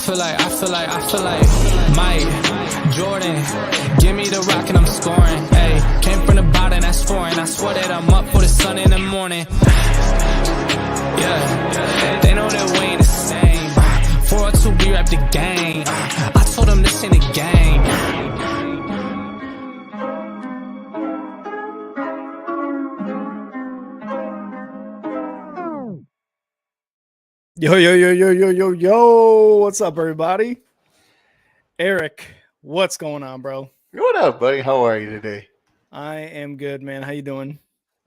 feel like Mike Jordan. Give me the rock and I'm scoring. Hey, came from the bottom, that's foreign. I swear that I'm up for the sun in the morning. Yeah, they know that we ain't the same. 402, we rap the game. I told them this ain't a game. Yo, what's up, everybody? Eric, what's going on, bro? What up, buddy? How are you today? I am good, man. How you doing?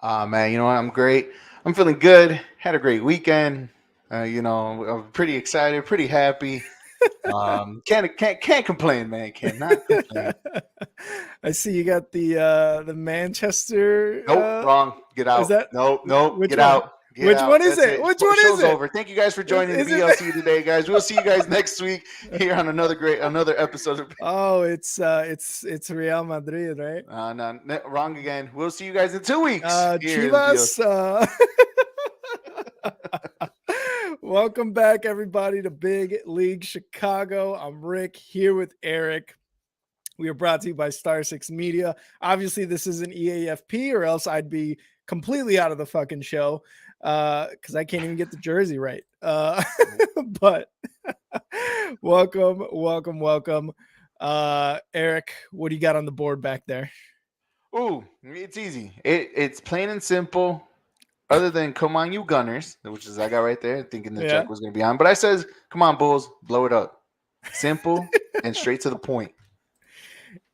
Man, you know what? I'm great. I'm feeling good. Had a great weekend. I'm pretty excited, pretty happy. Can't complain, man. Cannot complain. I see you got the Manchester. Nope, wrong. Get out. Is that nope? which Get one? out. Get Which out. one is That's it? Which one is Show's it? over. Thank you guys for joining Is the it- BLC today, guys. We'll see you guys next week here on another episode of. Oh, it's Real Madrid, right? No, wrong again. We'll see you guys in 2 weeks. here in the Chivas. Welcome back, everybody, to Big League Chicago. I'm Rick here with Eric. We are brought to you by Star 6 Media. Obviously, this is an EAFP, or else I'd be completely out of the fucking show because I can't even get the jersey right. But welcome. Eric, what do you got on the board back there? Ooh, it's easy. It's plain and simple. Other than come on, you Gunners, which is I got right there, thinking the check was going to be on. But I says, come on, Bulls, blow it up. Simple and straight to the point.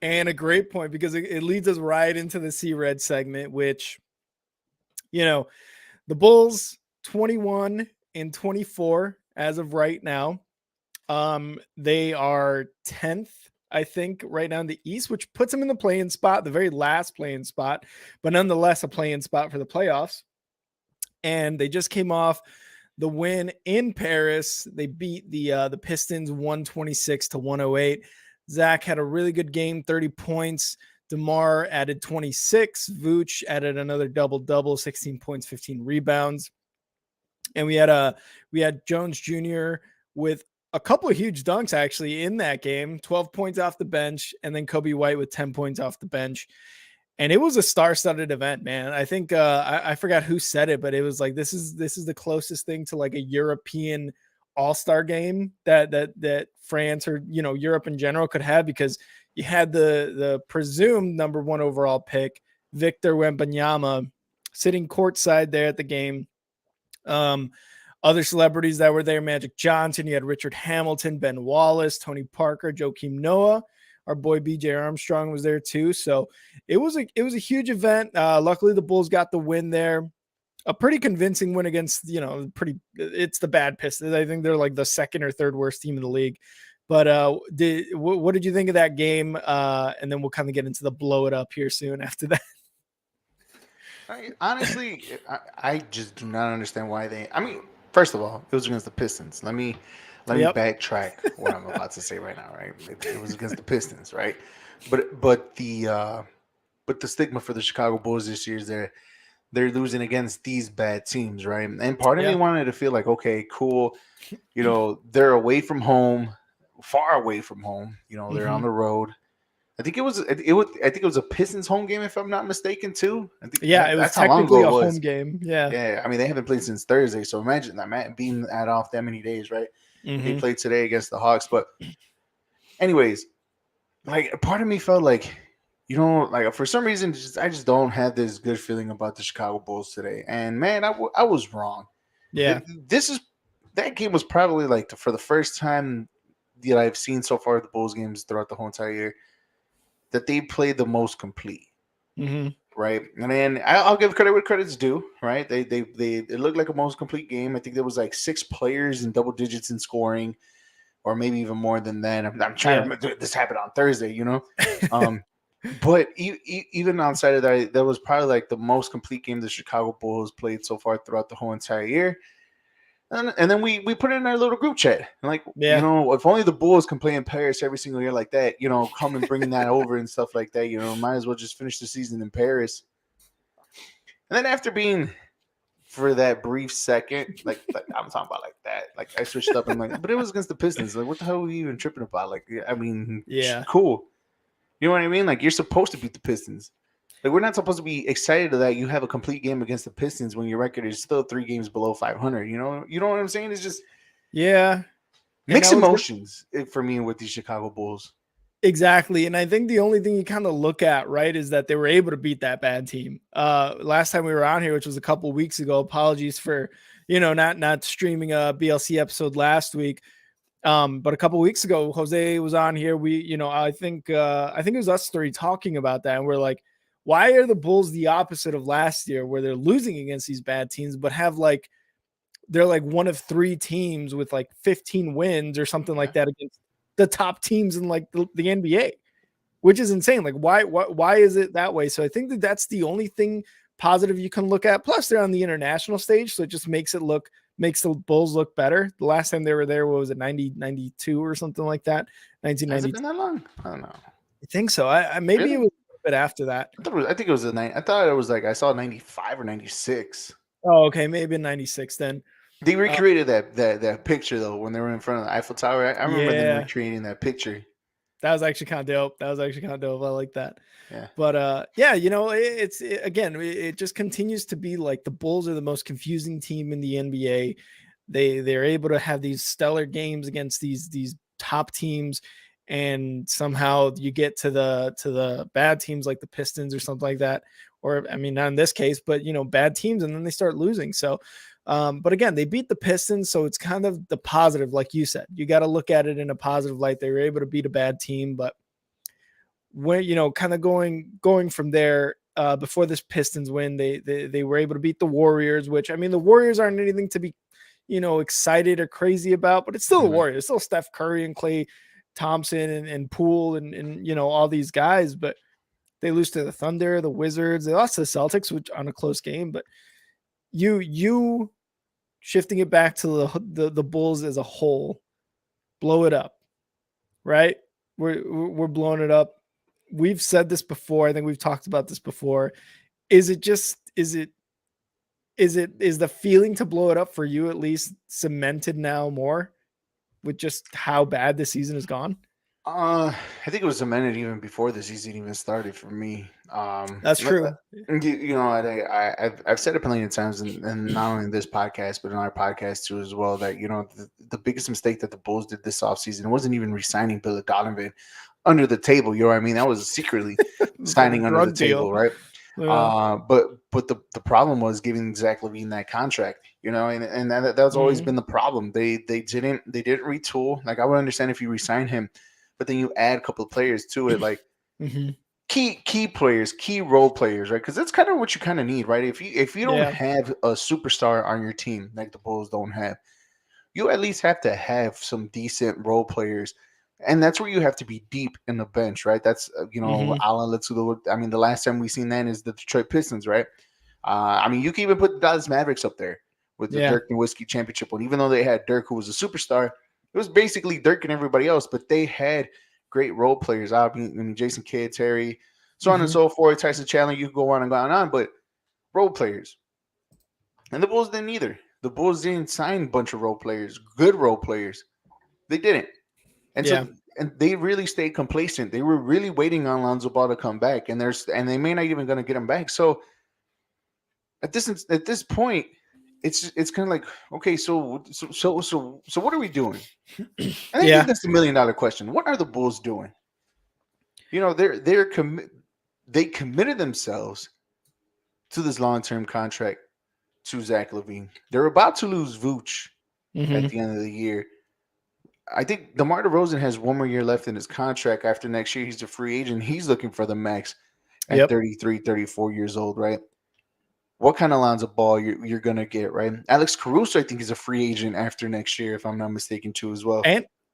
And a great point, because it leads us right into the C-Red segment, which, you know, the Bulls 21-24 as of right now. They are 10th, I think, right now in the East, which puts them in the play-in spot, the very last play-in spot, but nonetheless a play-in spot for the playoffs. And they just came off the win in Paris. They beat the Pistons 126-108. Zach had a really good game, 30 points. DeMar added 26. Vooch added another double-double, 16 points, 15 rebounds. And we had Jones Jr. with a couple of huge dunks actually in that game, 12 points off the bench, and then Kobe White with 10 points off the bench. And it was a star-studded event, man. I think I forgot who said it, but it was like this is the closest thing to like a European all-star game that France or Europe in general could have, because you had the presumed number one overall pick, Victor Wembanyama, sitting courtside there at the game. Other celebrities that were there: Magic Johnson, you had Richard Hamilton, Ben Wallace, Tony Parker, Joakim Noah. Our boy BJ Armstrong was there too. So it was a huge event. Luckily the Bulls got the win there. A pretty convincing win against, it's the bad Pistons. I think they're like the second or third worst team in the league. But what did you think of that game? And then we'll kind of get into the blow it up here soon after that. Honestly, I just do not understand why first of all, it was against the Pistons. Let me backtrack what I'm about to say right now, right? It was against the Pistons, right? But the stigma for the Chicago Bulls this year is they're losing against these bad teams, right? And part of me wanted to feel like, okay, cool, they're away from home, far away from home, they're on the road. I think it was a Pistons home game, if I'm not mistaken, too. It was technically a home game. Yeah. I mean, they haven't played since Thursday, so imagine that being that off that many days, right? Mm-hmm. They played today against the Hawks, but anyways, like part of me felt like, for some reason, I just don't have this good feeling about the Chicago Bulls today. And man, I was wrong. Yeah, that game was probably like for the first time that I've seen so far the Bulls games throughout the whole entire year that they played the most complete. Mm-hmm. Right. And then I'll give credit where credit's due. Right. It looked like a most complete game. I think there was like 6 players in double digits in scoring, or maybe even more than that. I'm trying to remember, this happened on Thursday, But even outside of that was probably like the most complete game the Chicago Bulls played so far throughout the whole entire year. And then we put it in our little group chat. Like, if only the Bulls can play in Paris every single year like that, come and bring that over and stuff like that, might as well just finish the season in Paris. And then after being for that brief second. Like I'm talking about like that. Like I switched up and like, but it was against the Pistons. Like what the hell are we even tripping about? Like I mean, Yeah. cool. You know what I mean? Like you're supposed to beat the Pistons. Like we're not supposed to be excited that you have a complete game against the Pistons when your record is still 3 games below 500. You know what I'm saying? It's just Yeah. mixed emotions for me with these Chicago Bulls. Exactly. And I think the only thing you kind of look at, right, is that they were able to beat that bad team. Last time we were on here, which was a couple weeks ago, apologies for, not streaming a BLC episode last week. But a couple weeks ago, Jose was on here. I think it was us three talking about that. And we're like, why are the Bulls the opposite of last year where they're losing against these bad teams, but they're like one of 3 teams with like 15 wins or something like that against the top teams in like the NBA, which is insane. Like why is it that way? So I think that's the only thing positive you can look at. Plus they're on the international stage. So it just makes the Bulls look better. The last time they were there, what was it? 92 or something like that. 1992. Has it been that long? I don't know. I think so. I maybe really? It was a bit after that. I think it was I thought it was like I saw 95 or 96. Oh, okay. Maybe in 96 then. They recreated that picture though when they were in front of the Eiffel Tower. I remember them recreating that picture. That was actually kind of dope. I like that. Yeah. But it just continues to be like the Bulls are the most confusing team in the NBA. They're able to have these stellar games against these top teams, and somehow you get to the bad teams like the Pistons or something like that. Or I mean, not in this case, but bad teams, and then they start losing. So but again, they beat the Pistons, so it's kind of the positive, like you said. You got to look at it in a positive light. They were able to beat a bad team, but when kind of going from there, before this Pistons win, they were able to beat the Warriors, which I mean, the Warriors aren't anything to be excited or crazy about, but it's still the Warriors. It's still Steph Curry and Klay Thompson and Poole and all these guys, but they lose to the Thunder, the Wizards. They lost to the Celtics, which on a close game, but you shifting it back to the Bulls as a whole, blow it up, right? We're blowing it up. We've said this before. I think we've talked about this before. Is the feeling to blow it up for you at least cemented now more with just how bad the season has gone? I think it was cemented even before the season even started for me. That's true. I've said it plenty of times, and not only in this podcast, but in our podcast too as well, that the biggest mistake that the Bulls did this offseason wasn't even re-signing Billy Donovan under the table. You know what I mean? That was secretly signing under the table, right? Yeah. But the problem was giving Zach LaVine that contract, and that's always been the problem. They didn't retool. Like I would understand if you re-sign him, but then you add a couple of players to it, like key players, key role players, right? Because that's kind of what you kind of need, right? If you don't have a superstar on your team like the Bulls don't have, you at least have to have some decent role players. And that's where you have to be deep in the bench, right? That's, let's do I mean, the last time we seen that is the Detroit Pistons, right? I mean, you can even put the Dallas Mavericks up there with the Dirk Nowitzki championship one. Even though they had Dirk, who was a superstar, it was basically Dirk and everybody else, but they had great role players. I mean, Jason Kidd, Terry, so on and so forth, Tyson Chandler, you could go on and on, but role players. And the Bulls didn't either. The Bulls didn't sign a bunch of role players, good role players. They didn't. And so they really stayed complacent. They were really waiting on Lonzo Ball to come back, and they may not even going to get him back. So at this point, it's kind of like, okay, so what are we doing? I think that's the $1 million question. What are the Bulls doing? They committed themselves to this long-term contract to Zach LaVine. They're about to lose Vooch at the end of the year. I think DeMar DeRozan has 1 more year left in his contract. After next year, he's a free agent. He's looking for the max at 33, 34 years old, right? What kind of Lonzo Ball you're going to get, right? Alex Caruso, I think, is a free agent after next year, if I'm not mistaken, too, as well.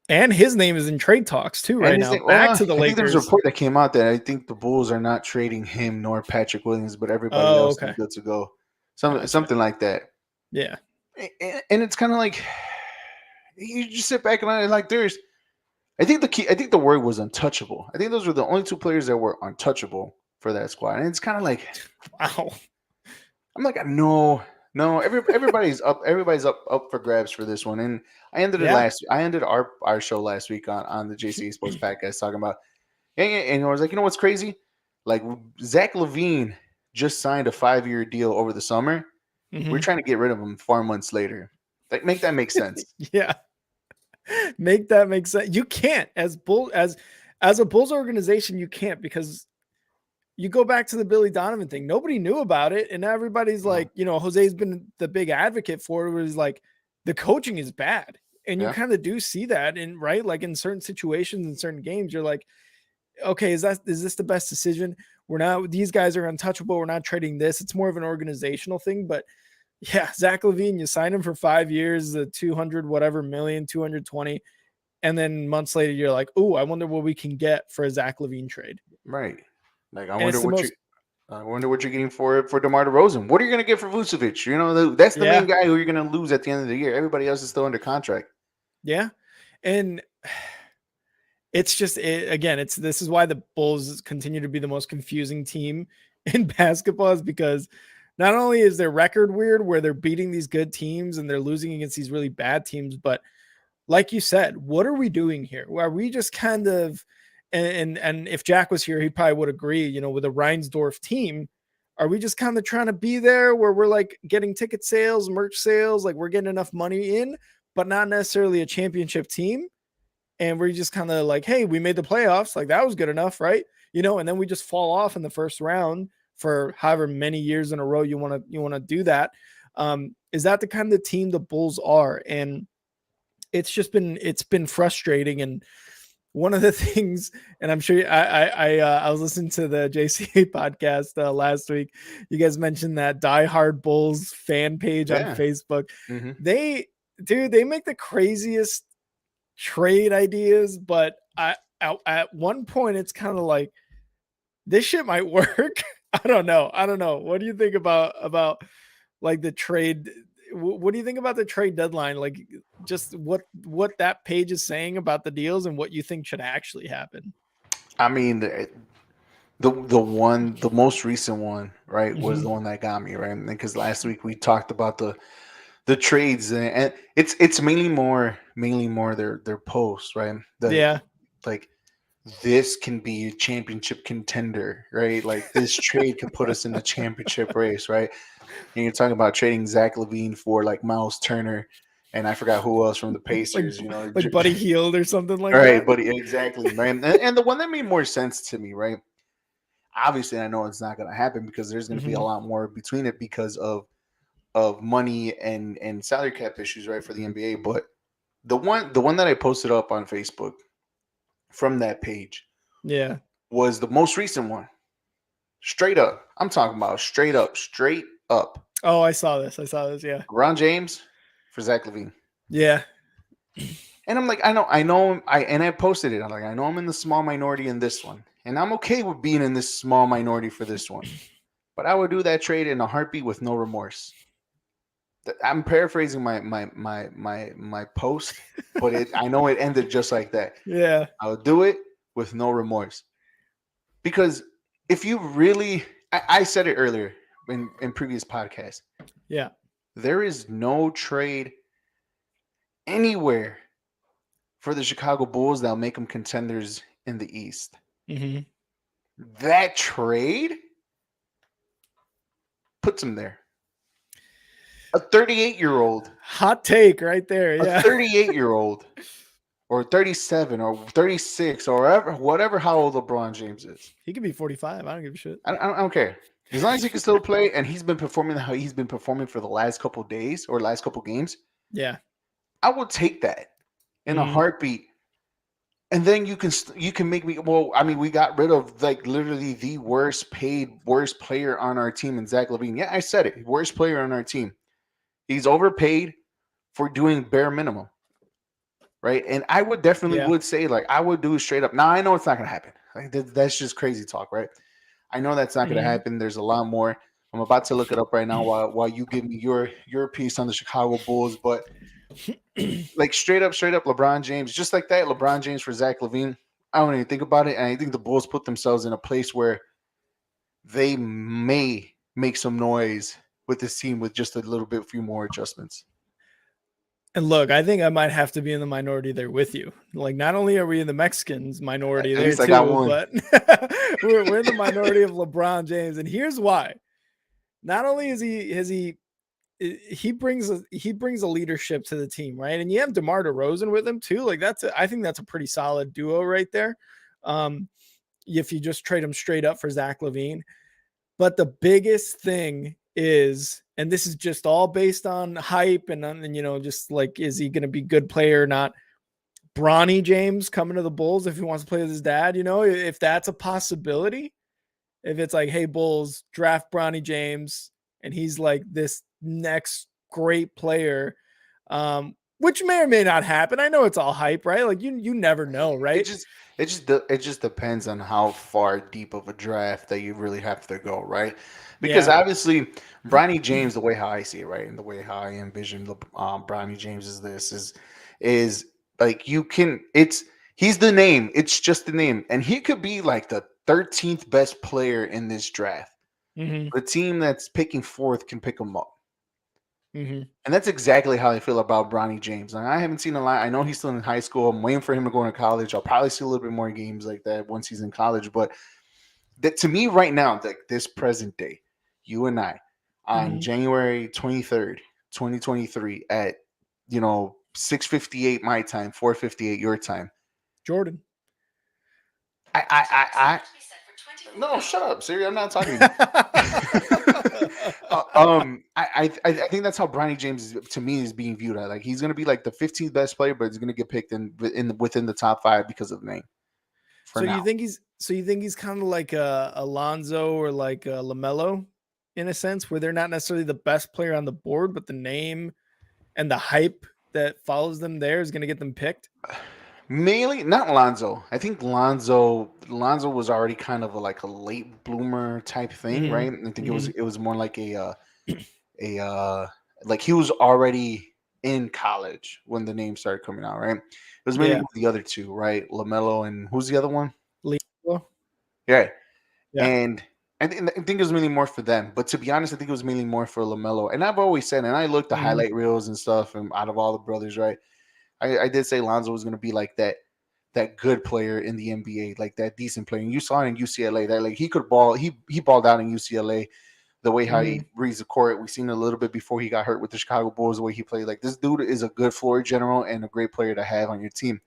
And his name is in trade talks, too, right now. Back to the Lakers. I think there was a report that came out that I think the Bulls are not trading him nor Patrick Williams, but everybody else is good to go. Something like that. Yeah. And it's kind of like you just sit back and like I think the word was untouchable. I think those were the only 2 players that were untouchable for that squad. And it's kind of like, wow. I'm like, I know No, everybody's up. Everybody's up for grabs for this one. And Yeah. I ended our show last week on the JCA Sports Podcast talking about. And I was like, you know what's crazy? Like Zach Levine just signed a 5-year deal over the summer. We're Hmm. trying to get rid of him 4 months later. Like, make that make sense. Yeah. Make that make sense. You can't as a Bulls organization, you can't, because you go back to the Billy Donovan thing. Nobody knew about it. And now everybody's No. like, Jose's been the big advocate for it, where he's like, the coaching is bad. And you Yeah. kind of do see that in right, like in certain situations, in certain games, you're like, okay, is this the best decision? These guys are untouchable. We're not trading this. It's more of an organizational thing. But yeah, Zach Levine, you sign him for 5 years, the 200 whatever million, 220, and then months later you're like, oh, I wonder what we can get for a Zach Levine trade. Right. Like, And it's the most, I wonder what you're getting for DeMar DeRozan. What are you going to get for Vucevic? That's the main yeah, guy who you're going to lose at the end of the year. Everybody else is still under contract. yeah, and it's just again, this is why the Bulls continue to be the most confusing team in basketball, is because not only is their record weird, where they're beating these good teams and they're losing against these really bad teams, but like you said, what are we doing here? Are we just kind of, and if Jack was here, he probably would agree, with a Reinsdorf team, are we just kind of trying to be there where we're like getting ticket sales, merch sales, like we're getting enough money in, but not necessarily a championship team? And we're just kind of like, hey, we made the playoffs, like that was good enough, right? And then we just fall off in the first round for however many years in a row you want to do that. Is that the kind of team the Bulls are? And it's been frustrating. And one of the things, and I'm sure I was listening to the JCA podcast last week. You guys mentioned that Die Hard Bulls fan page on Yeah. Facebook. Mm-hmm. They make the craziest trade ideas, but at one point it's kind of like, this shit might work. I don't know. What do you think about like the trade? What do you think about the trade deadline? Like, just what that page is saying about the deals and what you think should actually happen. I mean, the most recent one, right, was the one that got me, right? Because last week we talked about the trades, and it's mainly more their posts, right? Yeah. Like, this can be a championship contender, right? Like, this trade can put us in the championship race, right? And you're talking about trading Zach Levine for like Miles Turner, and I forgot who else from the like Pacers, like Buddy Hield or something like right, that. buddy, exactly, man. And the one that made more sense to me, right? Obviously, I know it's not going to happen because there's going to be a lot more between it because of money and salary cap issues, right, for the NBA. But the one that I posted up on Facebook from that page, Yeah, was the most recent one. Straight up, I'm talking about straight up. oh, I saw this. Yeah. LeBron James for Zach Levine. Yeah. And I'm like, I posted it. I'm like, I know I'm in the small minority in this one, and I'm okay with being in this small minority for this one, but I would do that trade in a heartbeat with no remorse. I'm paraphrasing my post, but I know it ended just like that. Yeah. I would do it with no remorse, because if you really, I said it earlier in previous podcasts, Yeah. there is no trade anywhere for the Chicago Bulls that'll make them contenders in the East. That trade puts them there. A 38-year-old, Hot take right there. Yeah. a 38-year-old, or 37, or 36, or whatever how old LeBron James is. He could be 45. I don't give a shit. I don't care. As long as he can still play, and he's been performing how he's been performing for the last couple of days or last couple of games, Yeah. I will take that in a heartbeat. And then you can make me, well, I mean, we got rid of like literally the worst player on our team in Zach Levine. Yeah, I said it. Worst player on our team. He's overpaid for doing bare minimum. Right. And I would definitely would say, like, I would do straight up. Now, I know it's not going to happen. Like, that's just crazy talk, right? I know that's not going to happen. There's a lot more. I'm about to look it up right now while you give me your piece on the Chicago Bulls. But like, straight up, LeBron James, just like that, LeBron James for Zach Levine. I don't even think about it. And I think the Bulls put themselves in a place where they may make some noise with this team with just a little bit few more adjustments. And look, I think I might have to be in the minority there with you. Like, not only are we in the Mexicans minority At there least I got too, one. but we're in the minority of LeBron James. And here's why. Not only is he brings a leadership to the team, right? And you have DeMar DeRozan with him too. Like I think that's a pretty solid duo right there. If you just trade him straight up for Zach LaVine. But the biggest thing is, and this is just all based on hype and just like, is he going to be a good player or not? Bronny James coming to the Bulls if he wants to play with his dad, if that's a possibility, if it's like, hey, Bulls, draft Bronny James, and he's like this next great player, which may or may not happen. I know it's all hype, right? Like you never know, right? It just depends on how far deep of a draft that you really have to go, right? Because obviously, Bronny James, the way how I see it, right, and the way how I envision Bronny James is like he's the name. It's just the name, and he could be like the 13th best player in this draft. Mm-hmm. The team that's picking fourth can pick him up. Mm-hmm. And that's exactly how I feel about Bronny James. Like, I haven't seen a lot. I know he's still in high school. I'm waiting for him to go into college. I'll probably see a little bit more games like that once he's in college. But that to me right now, like this present day, you and I, on January 23rd, 2023 at 6:58 my time, 4:58 your time. Jordan. No, shut up, Siri. I'm not talking. I think that's how Bronny James to me is being viewed. Like he's gonna be like the 15th best player, but he's gonna get picked within the top 5 because of the name. You think he's kind of like Alonzo or like LaMelo in a sense, where they're not necessarily the best player on the board, but the name and the hype that follows them there is going to get them picked? Mainly not Lonzo. I think Lonzo was already kind of like a late bloomer type thing, right? I think it was more like a like he was already in college when the name started coming out, right? It was mainly the other two, right? LaMelo and who's the other one? Leo. Yeah. And I think it was mainly more for them. But to be honest, I think it was mainly more for LaMelo. And I've always said, and I looked the highlight reels and stuff, and out of all the brothers, right? I did say Lonzo was going to be like that good player in the NBA, like that decent player. And you saw it in UCLA that like he could ball. He balled out in UCLA. The way how he reads the court, we've seen a little bit before he got hurt with the Chicago Bulls. The way he played, like this dude is a good floor general and a great player to have on your team.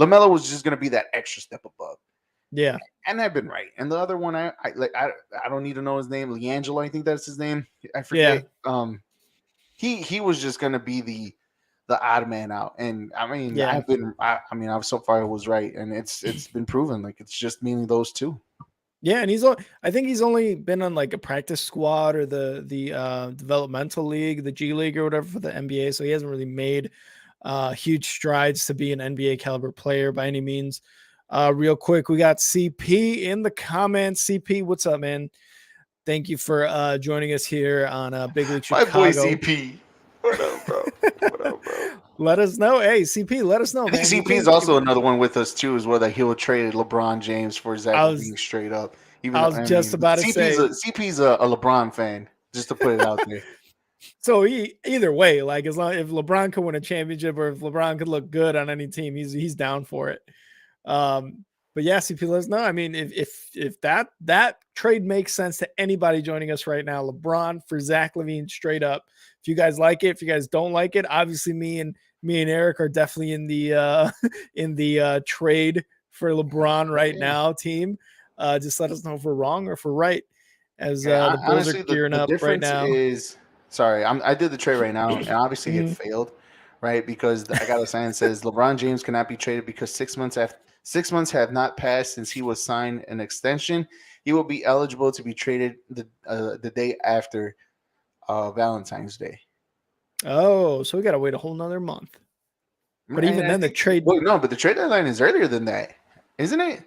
LaMelo was just going to be that extra step above. Yeah, and I've been right. And the other one, I don't need to know his name. Leangelo, I think that's his name. I forget. Yeah. He was just going to be the odd man out. And I mean, Yeah. I so far I was right, and it's been proven. Like it's just mainly those two. Yeah, and I think he's only been on like a practice squad or the developmental league, the G League or whatever for the NBA. So he hasn't really made huge strides to be an NBA caliber player by any means. Real quick, we got CP in the comments. CP, what's up, man? Thank you for joining us here on Big League Chicago. My boy CP. What up, bro? What up, bro? Let us know. Hey, CP, let us know, I think man. CP is also another one with us too, as well, that he'll trade LeBron James for Zach being straight up. I was just about to say CP's a LeBron fan, just to put it out there. So either way, like as long if LeBron could win a championship or if LeBron could look good on any team, he's down for it. But yeah, CP, let us know. I mean, if that trade makes sense to anybody joining us right now, LeBron for Zach LaVine straight up. If you guys like it, if you guys don't like it, obviously me and Eric are definitely in the trade for LeBron right now team. Just let us know if we're wrong or if we're right. As the Bulls are gearing up right now. I did the trade right now, and obviously it failed, right? Because I got a sign that says LeBron James cannot be traded because 6 months have not passed since he was signed an extension. He will be eligible to be traded the day after Valentine's Day. Oh, so we got to wait a whole nother month. But even then, the trade. Wait, no, but the trade deadline is earlier than that, isn't it?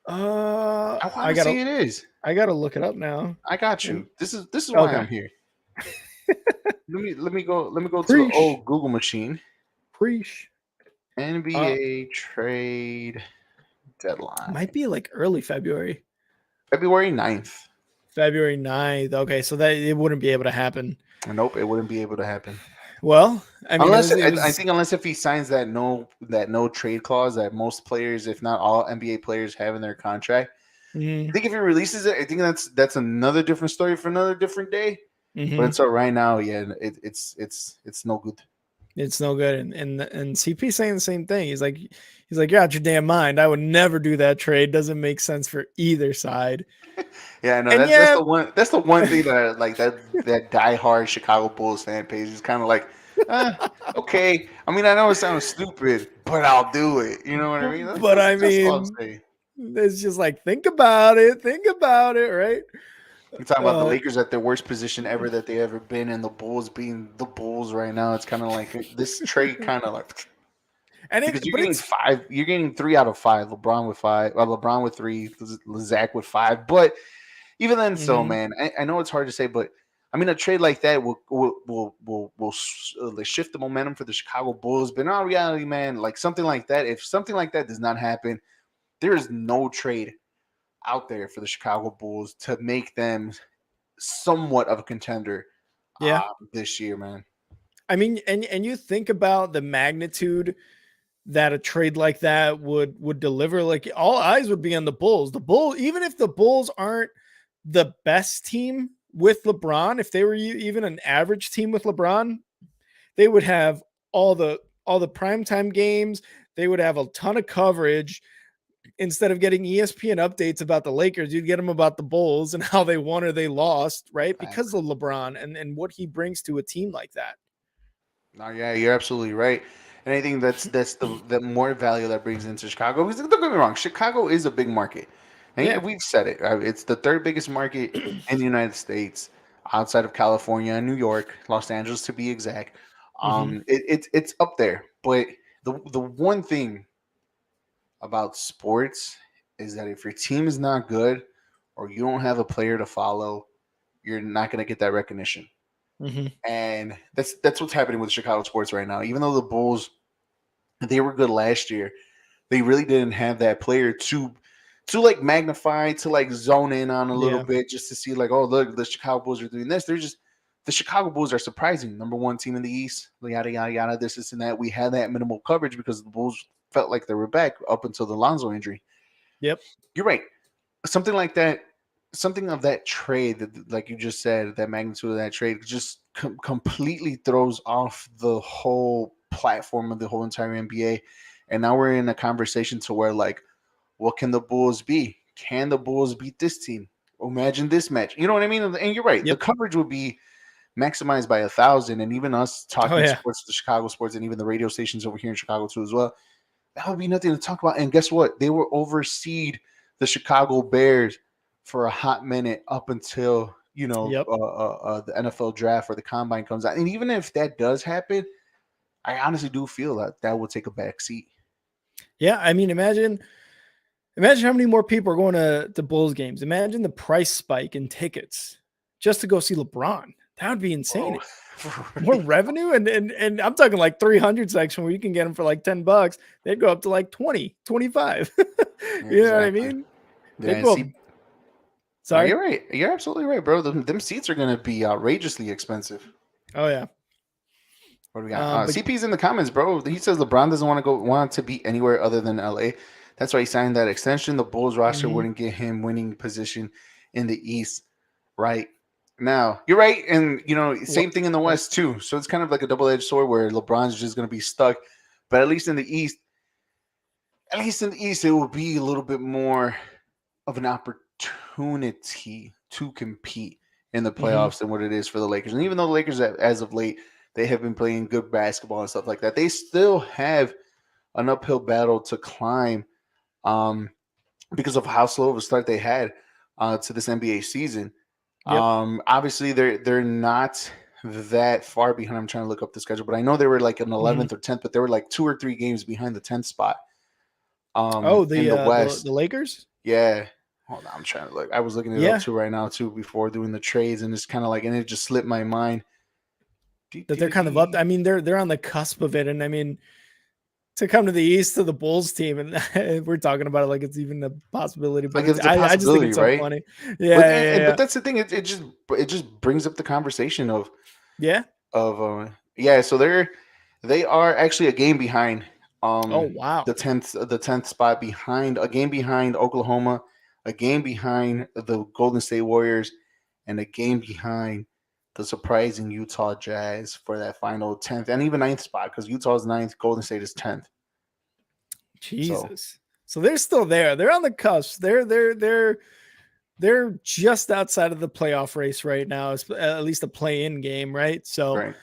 I gotta see it is. I gotta look it up now. I got you. This is why I'm here. let me go to the old Google machine. Preach. NBA trade deadline might be like early February. February 9th. February 9th. Okay, so that it wouldn't be able to happen. Nope, it wouldn't be able to happen. Well, I mean, Unless it I was. think unless if he signs that no trade clause that most players, if not all NBA players, have in their contract. I Mhm, think if he releases it, I think that's another different story for another different day. But mhm. it's right now, yeah, it's no good. It's no good. And CP saying the same thing. He's like, you're out your damn mind. I would never do that trade. Doesn't make sense for either side. Yeah, no, And that's yeah, the one thing that like that diehard Chicago Bulls fan page is kind of like, uh, okay. I mean, I know it sounds stupid, but I'll do it. You know what I mean? but I That's all I'm mean, saying. it's just like think about it. Think about it, right? You're talking about the Uh, Lakers at their worst position ever that they ever been, and the Bulls being the Bulls right now. It's kind of like this trade, kind of like and because but it's you're getting 3 out of 5. LeBron with 5, LeBron with 3, Zach with 5. But even then, so mhm, man, I know it's hard to say, but I mean, a trade like that will shift the momentum for the Chicago Bulls. But in all reality, man, like something like that, if something like that does not happen, there is no trade out there for the Chicago Bulls to make them somewhat of a contender yeah. this year, man. I mean, and you think about the magnitude that a trade like that would deliver. Like all eyes would be on the Bulls. The Bulls, even if the Bulls aren't the best team with LeBron, if they were even an average team with LeBron, they would have all the primetime games. They would have a ton of coverage. Instead of getting ESPN updates about the Lakers, you'd get them about the Bulls and how they won or they lost, right? Because Facts. of LeBron and what he brings to a team like that. No, yeah, you're absolutely right. And I think that's the more value that brings into Chicago. Because don't get me wrong, Chicago is a big market, Yeah. and we've said it. It's the third biggest market in the United States, outside of California and New York, Los Angeles to be exact. Mm-hmm. It's up there. But the one thing about sports is that if your team is not good or you don't have a player to follow, you're not going to get that recognition. Mm-hmm. And that's what's happening with Chicago sports right now. Even though the Bulls, they were good last year, they really didn't have that player to like magnify, to like zone in on a little Yeah. bit, just to see like, oh look, the Chicago Bulls are doing this. They're just the Chicago Bulls are surprising, number one team in the East, yada yada yada, this and that. We had that minimal coverage because the Bulls felt like they were back up until the Lonzo injury. Yep. You're right. Something like that, something of that trade, that, like you just said, that magnitude of that trade just completely throws off the whole platform of the whole entire NBA. And now we're in a conversation to where, like, what can the Bulls be? Can the Bulls beat this team? Imagine this match. You know what I mean? And you're right. The Yep. coverage would be maximized by 1,000. And even us Oh talking yeah. sports, the Chicago sports, and even the radio stations over here in Chicago too as well, that would be nothing to talk about. And guess what? They were overseed the Chicago Bears for a hot minute up until Yep. the NFL draft or the combine comes out. And even if that does happen, I honestly do feel that that will take a back seat. Yeah. I mean, imagine how many more people are going to Bulls games. Imagine the price spike in tickets just to go see LeBron. That would be insane. Oh, More revenue and I'm talking like 300 section where you can get them for like $10. They'd go up to like 20, 25. yeah, You know what I exactly. mean? Yeah, They'd and go up. see, no, Sorry. you're right. You're absolutely right, bro. Them seats are gonna be outrageously expensive. Oh yeah. What do we got? But CP's in the comments, bro. He says LeBron doesn't want to be anywhere other than LA. That's why he signed that extension. The Bulls roster mhm. wouldn't get him winning position in the East, right? Now you're right, and What? same thing in the Yep. West too. So it's kind of like a double-edged sword where LeBron's just going to be stuck. But at least in the East, it will be a little bit more of an opportunity to compete in the Mhm. playoffs than what it is for the Lakers. And even though the Lakers, as of late, they have been playing good basketball and stuff like that, they still have an uphill battle to climb um, because of how slow of a start they had to this NBA season. Yep. Obviously, they're not that far behind. I'm trying to look up the schedule, but I know they were like an Mhm. 11th or 10th, but they were like 2 or 3 games behind the 10th spot Oh, in the West. the Lakers? Yeah. Hold on, I'm trying to look. I was looking it up Yeah. too right now too before doing the trades, and it's kind of like, and it just slipped my mind. That they're kind of up. I mean, they're on the cusp of it. And I mean, to come to the East to the Bulls team, and we're talking about it like it's even a possibility. But Like it's a I just think possibility, it's so right? funny. Yeah. But that's the thing. It just brings up the conversation Yeah. of yeah. So they are actually a game behind Oh wow. the tenth spot, behind a game behind Oklahoma, a game behind the Golden State Warriors, and a game behind the surprising Utah Jazz for that final 10th and even ninth spot, because Utah's ninth, Golden State is 10th. So Jesus. So they're still there. They're on the cusp. They're just outside of the playoff race right now. It's at least a play-in game, right? So right.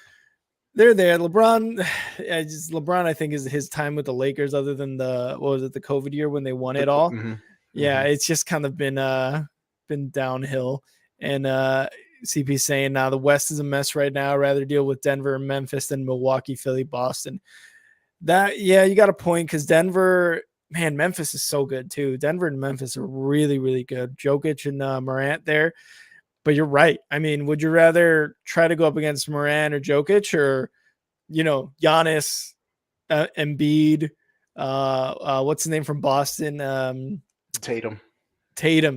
they're there. LeBron, I think, is his time with the Lakers, other than the COVID year when they won it all. Yeah, it's just kind of been downhill. And CP saying now the West is a mess right now. I'd rather deal with Denver and Memphis than Milwaukee, Philly, Boston. You got a point, because Denver, man, Memphis is so good too. Denver and Memphis are really, really good. Jokic and Morant there. But you're right. I mean, would you rather try to go up against Morant or Jokic, or, Giannis, Embiid, what's his name from Boston? Tatum,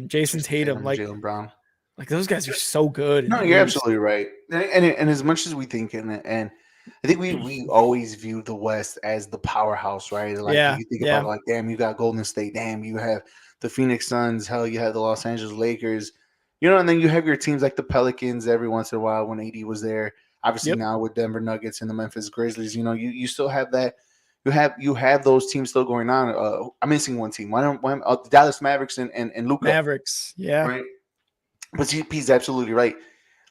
Jason Tatum. Like, Jaylen Brown. like those guys are so good. No, you're absolutely right. And as much as we think, and I think we always view the West as the powerhouse, right? Like you think about it, like, damn, you got Golden State, damn, you have the Phoenix Suns, hell, you have the Los Angeles Lakers, and then you have your teams like the Pelicans every once in a while when AD was there. Obviously now with Denver Nuggets and the Memphis Grizzlies, you still have that. You have those teams still going on. I'm missing one team. The Dallas Mavericks and Luka. Mavericks, yeah. Right. But GP's absolutely right.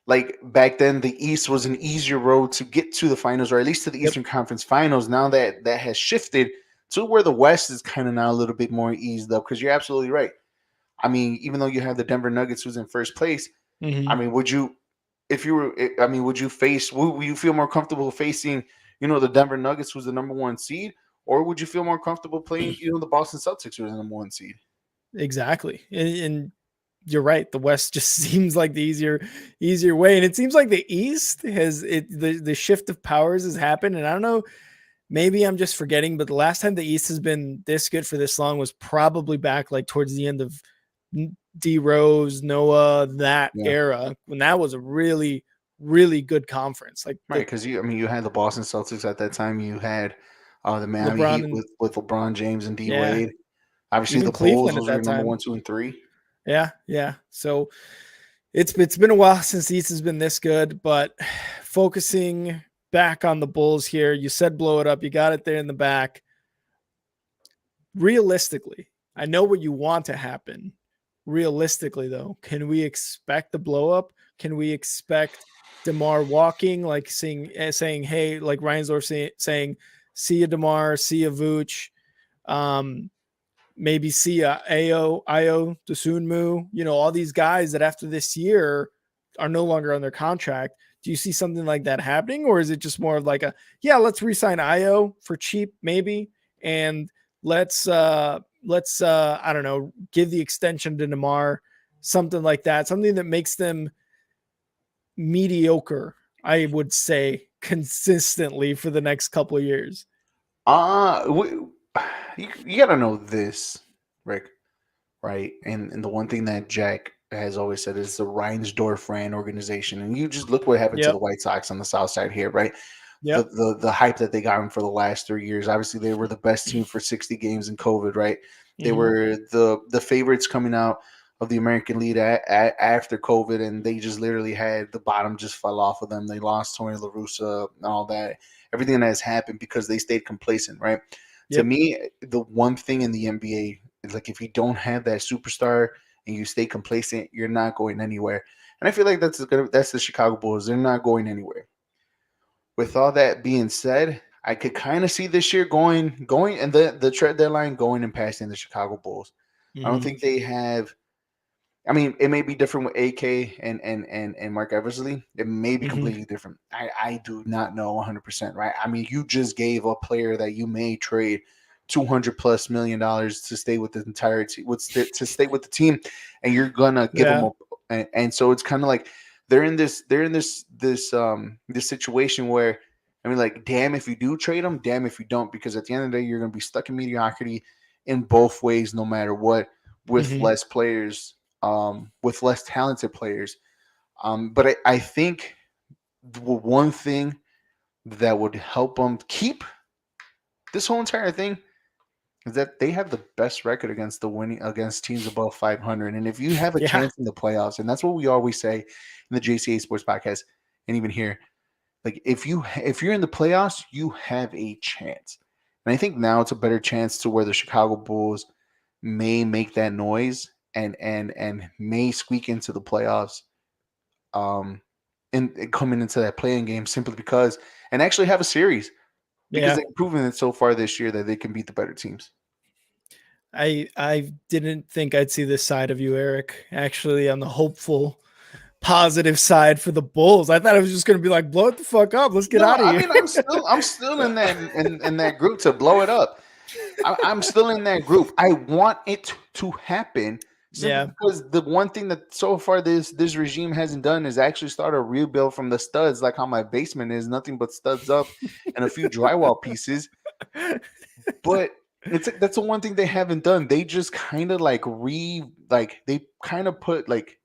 Like back then, the East was an easier road to get to the finals, or at least to the Eastern Conference Finals. Now that has shifted to where the West is kind of now a little bit more eased up, because you're absolutely right. I mean, even though you have the Denver Nuggets who's in first place, I mean, would you feel more comfortable facing, the Denver Nuggets who's the number one seed, or would you feel more comfortable playing, the Boston Celtics who are the number one seed? Exactly. And you're right. The West just seems like the easier way. And it seems like the East the shift of powers has happened. And I don't know, maybe I'm just forgetting, but the last time the East has been this good for this long was probably back like towards the end of D Rose, Noah, that era, when that was a really, really good conference. Like, right. Because you had the Boston Celtics at that time. You had the Miami LeBron Heat with LeBron James and D Yeah. Wade. Obviously Even the Cleveland Bulls, at those were that number time. 1, 2, and 3. Yeah. So it's been a while since the East has been this good, but focusing back on the Bulls here, you said blow it up. You got it there in the back. Realistically, I know what you want to happen. Realistically, though, can we expect the blow up? Can we expect DeMar walking, like saying, hey, like Reinsdorf saying, see ya, DeMar, see ya, Vooch. Maybe see Ayo Dosunmu, all these guys that after this year are no longer on their contract. Do you see something like that happening, or is it just more of like let's re-sign Ayo for cheap maybe, and let's I don't know, give the extension to DeMar, something like that, something that makes them mediocre, I would say, consistently for the next couple of years? You got to know this, Rick, right? And the one thing that Jack has always said is the Reinsdorf ran organization. And you just look what happened to the White Sox on the South Side here, right? The hype that they got him for the last 3 years. Obviously, they were the best team for 60 games in COVID, right? They were the favorites coming out of the American League after COVID, and they just literally had the bottom just fell off of them. They lost Tony La Russa and all that. Everything that has happened because they stayed complacent, right? To me, the one thing in the NBA is like if you don't have that superstar and you stay complacent, you're not going anywhere. And I feel like that's the Chicago Bulls. They're not going anywhere. With all that being said, I could kind of see this year going and the trade deadline going and passing the Chicago Bulls. I don't think they have. I mean, it may be different with AK and Mark Eversley. It may be completely different. I do not know 100%, right? I mean, you just gave a player that you may trade $200+ million to stay with the entire team, to stay with the team, and you're gonna give them and so it's kind of like they're in this situation where I mean, like, damn if you do trade him, damn if you don't, because at the end of the day, you're going to be stuck in mediocrity in both ways, no matter what, with Hmm. less players, with less talented players. But I think the one thing that would help them keep this whole entire thing is that they have the best record against the winning against teams above 500. And if you have a Yeah. chance in the playoffs, and that's what we always say in the JCA Sports Podcast, and even here, like if you're in the playoffs, you have a chance. And I think now it's a better chance to where the Chicago Bulls may make that noise and may squeak into the playoffs, um, and coming into that playing game simply because and actually have a series because Yeah. they've proven it so far this year that they can beat the better teams. I didn't think I'd see this side of you, Eric, actually on the hopeful, positive side for the Bulls. I thought it was just going to be like, blow it the fuck up. Let's get No, out of I here. mean I'm still in that group to blow it up. I'm still in that group. I want it to happen simply Yeah. because the one thing that so far this regime hasn't done is actually start a rebuild from the studs, like how my basement is nothing but studs up and a few drywall pieces. But that's the one thing they haven't done. They just kind of they kind of put like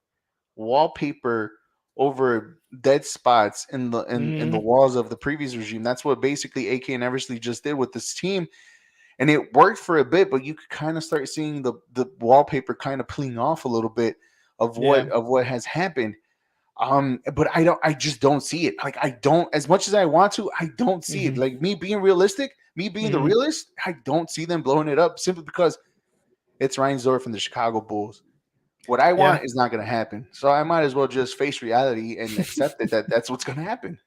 wallpaper over dead spots in the Mhm. walls of the previous regime. That's what basically AK and Eversley just did with this team, and it worked for a bit. But you could kind of start seeing the wallpaper kind of peeling off a little bit of Yeah. what has happened. But I just don't see it. Like I don't, as much as I want to, I don't see it. Mhm. Like me being realistic, me being the Mhm. realist, I don't see them blowing it up simply because it's Reinsdorf from the Chicago Bulls. What I Yeah. want is not going to happen. So I might as well just face reality and accept it that that's what's going to happen.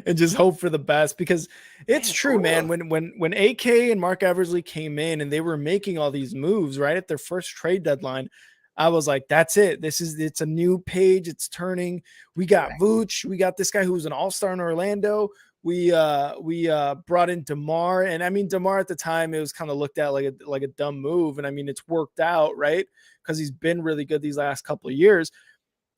And just hope for the best because it's Yeah, true, for man. real. When AK and Mark Eversley came in and they were making all these moves right at their first trade deadline, I was like, that's it. It's a new page. It's turning. We got Vooch. We got this guy who was an all-star in Orlando. We brought in DeMar, and I mean DeMar at the time it was kind of looked at like a dumb move, and I mean it's worked out right because he's been really good these last couple of years.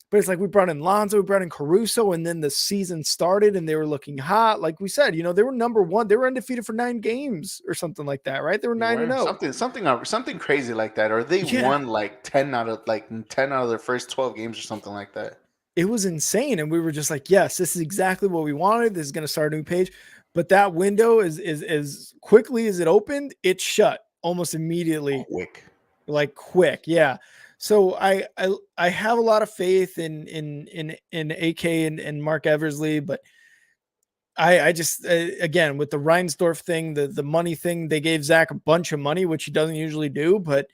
But it's like we brought in Lonzo, we brought in Caruso, and then the season started and they were looking hot. Like we said, they were number one. They were undefeated for 9 games or something like that, right? They were They 9 and were 0. something crazy like that, or they Yeah, won like 10 out of their first 12 games or something like that. it was insane. And we were just like, yes, this is exactly what we wanted. This is going to start a new page. But that window is as quickly as it opened, it shut almost immediately, Quick. like quick. Yeah. So I have a lot of faith in AK and Mark Eversley, but I just again with the Reinsdorf thing, the money thing, they gave Zach a bunch of money, which he doesn't usually do, but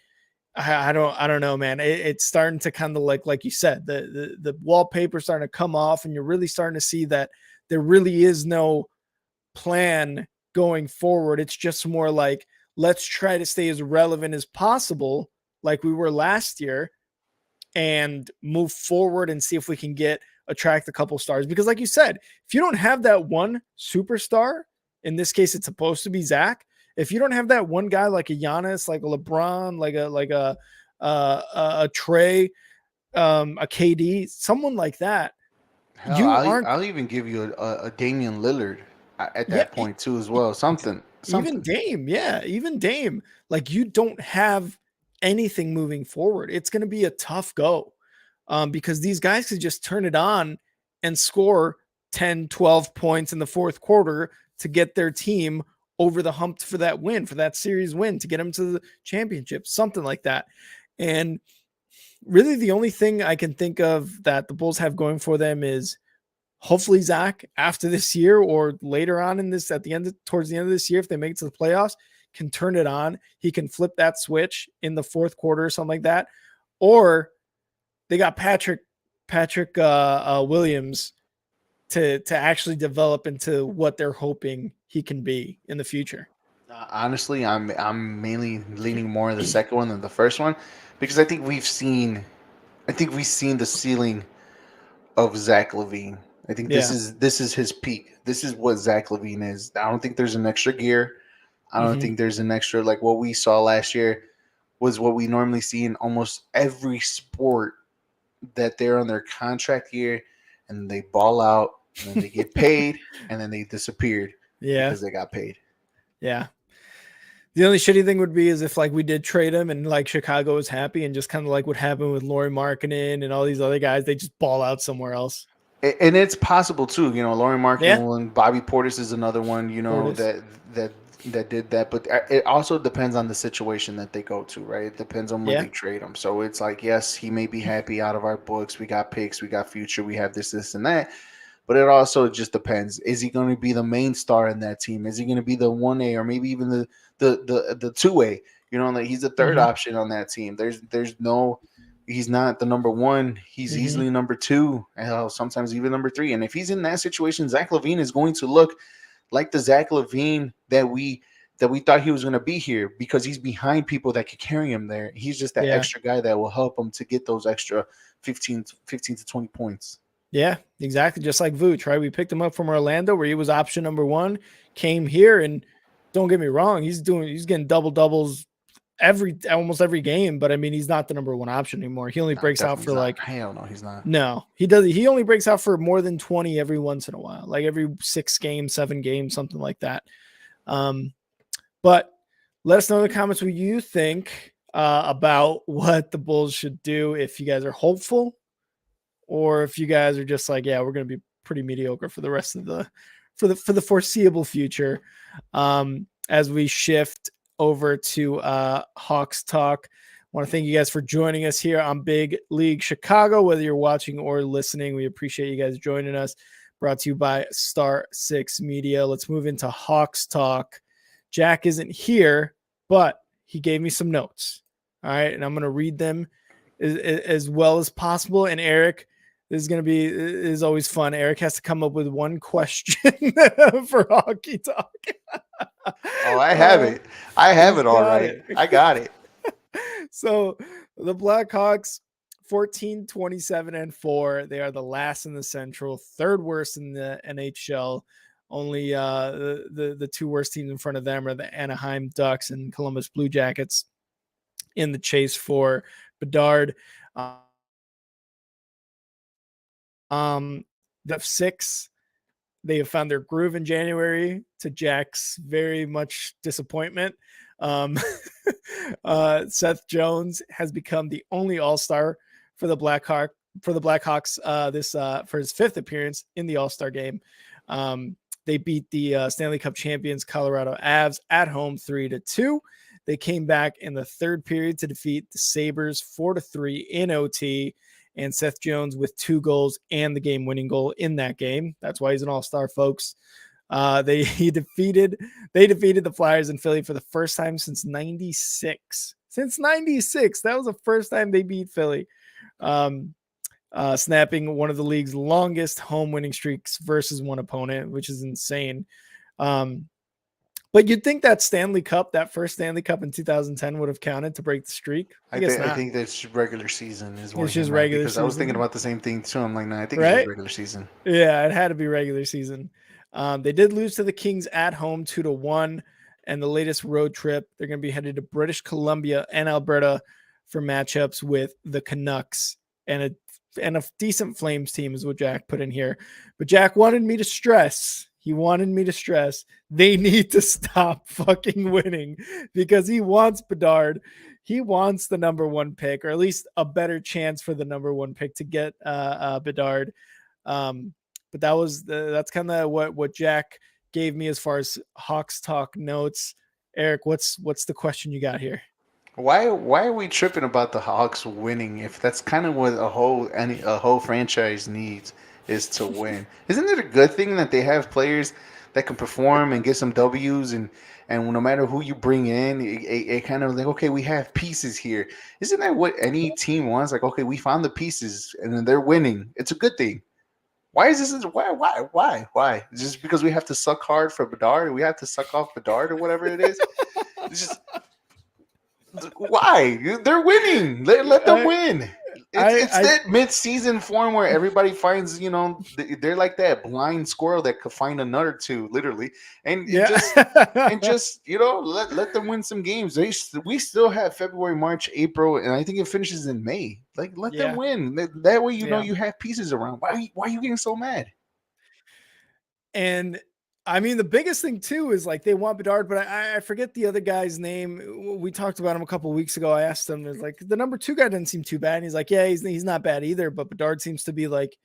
I don't know, man. It's starting to kind of like you said, the wallpaper starting to come off, and you're really starting to see that there really is no plan going forward. It's just more like let's try to stay as relevant as possible, like we were last year, and move forward and see if we can attract a couple stars. Because, like you said, if you don't have that one superstar, in this case, it's supposed to be Zach. If you don't have that one guy like a Giannis, like a LeBron, like a Trey, a KD, someone like that, Hell, you aren't. I'll even give you a Damian Lillard at Yeah, that point too as well. even Something. Dame, yeah, even Dame. Like you don't have anything moving forward. It's going to be a tough go because these guys could just turn it on and score 10, 12 points in the fourth quarter to get their team over the hump for that win, for that series win, to get them to the championship, something like that. And really, the only thing I can think of that the Bulls have going for them is hopefully Zach after this year or later on in this towards the end of this year, if they make it to the playoffs, can turn it on. He can flip that switch in the fourth quarter or something like that. Or they got Patrick Williams to actually develop into what they're hoping he can be in the future. Honestly, I'm mainly leaning more on the second one than the first one because I think we've seen the ceiling of Zach Levine. I think this Yeah. is this is his peak. This is what Zach Levine is. I don't think there's an extra gear. I don't Mm-hmm. think there's an extra like what we saw last year was what we normally see in almost every sport that they're on their contract year and they ball out and then they get paid, and then they disappeared Yeah. because they got paid. Yeah. The only shitty thing would be is if like we did trade him and like Chicago was happy and just kind of like what happened with Lauri Markkanen and all these other guys, they just ball out somewhere else. And it's possible too. Laurie Yeah. Markkanen and Bobby Portis is another one. Portis. That that did that. But it also depends on the situation that they go to, right? It depends on where Yeah. they trade him. So it's like, yes, he may be happy out of our books. We got picks, we got future, we have this, and that. But it also just depends. Is he going to be the main star in that team? Is he going to be the 1A or maybe even the 2A? Like he's the third option on that team. There's no, he's not the number one. He's easily number two, and sometimes even number three. And if he's in that situation, Zach LaVine is going to look like the Zach LaVine that we thought he was going to be here, because he's behind people that could carry him there. He's just that extra guy that will help him to get those extra 15 to 20 points. Yeah, exactly. Just like Vooch, right? We picked him up from Orlando where he was option number one, came here, and don't get me wrong, he's getting double doubles almost every game, but I mean, he's not the number one option anymore. He only breaks out for like, hell no, he's not. No, he does. He only breaks out for more than 20 every once in a while, like every 6 games, 7 games, something like that. But let us know in the comments what you think about what the Bulls should do. If you guys are hopeful, or if you guys are just like, yeah, we're going to be pretty mediocre for the rest of for the foreseeable future. As we shift over to Hawks Talk, I want to thank you guys for joining us here on Big League Chicago. Whether you're watching or listening, we appreciate you guys joining us. Brought to you by Star 6 Media. Let's move into Hawks Talk. Jack isn't here, but he gave me some notes. All right, and I'm going to read them as well as possible. And Eric, this is always fun. Eric has to come up with one question for Hockey Talk. Oh, I have it. I have it all right. I got it. So the Blackhawks, 14, 27, and 4. They are the last in the Central, third worst in the NHL. Only the 2 worst teams in front of them are the Anaheim Ducks and Columbus Blue Jackets in the chase for Bedard. The 6, they have found their groove in January, to Jack's very much disappointment. Seth Jones has become the only All-Star for the Blackhawks for his 5th appearance in the All-Star game. They beat the Stanley Cup champions Colorado Avs at home 3-2. They came back in the third period to defeat the Sabres 4-3 in OT, and Seth Jones with 2 goals and the game-winning goal in that game. That's why he's an all-star, folks. They defeated the Flyers in Philly for the first time since 96. Since 96, that was the first time they beat Philly, snapping one of the league's longest home winning streaks versus one opponent, which is insane. But you'd think that first Stanley Cup in 2010 would have counted to break the streak. I think that's regular season is what it's just regular because season. I was thinking about the same thing too. I'm like, no, I think it's just regular season. Yeah, it had to be regular season. They did lose to the Kings at home 2-1, and the latest road trip, they're going to be headed to British Columbia and Alberta for matchups with the Canucks and a decent Flames team is what Jack put in here. But Jack wanted me to stress. They need to stop fucking winning, because he wants Bedard. He wants the number 1 pick, or at least a better chance for the number 1 pick to get Bedard. But that's kind of what Jack gave me as far as Hawks Talk notes. Eric, what's the question you got here? Why are we tripping about the Hawks winning if that's kind of what a whole franchise needs, is to win? Isn't it a good thing that they have players that can perform and get some W's, and no matter who you bring in, it kind of like, okay, we have pieces here. Isn't that what any team wants? Like, okay, we found the pieces and then they're winning. It's a good thing. Why is this? Why? Just because we have to suck hard for Bedard? We have to suck off Bedard or whatever it is? It's just, why? They're winning. Let them win. It's that mid-season form where everybody finds, they're like that blind squirrel that could find a nut or two, literally, and just let them win some games. We still have February, March, April, and I think it finishes in May. Like, let them win. That way, you know you have pieces around. Why are you getting so mad? And I mean, the biggest thing too is like they want Bedard, but I forget the other guy's name. We talked about him a couple of weeks ago. I asked him, there's like the number 2 guy doesn't seem too bad. And he's like, yeah, he's not bad either. But Bedard seems to be like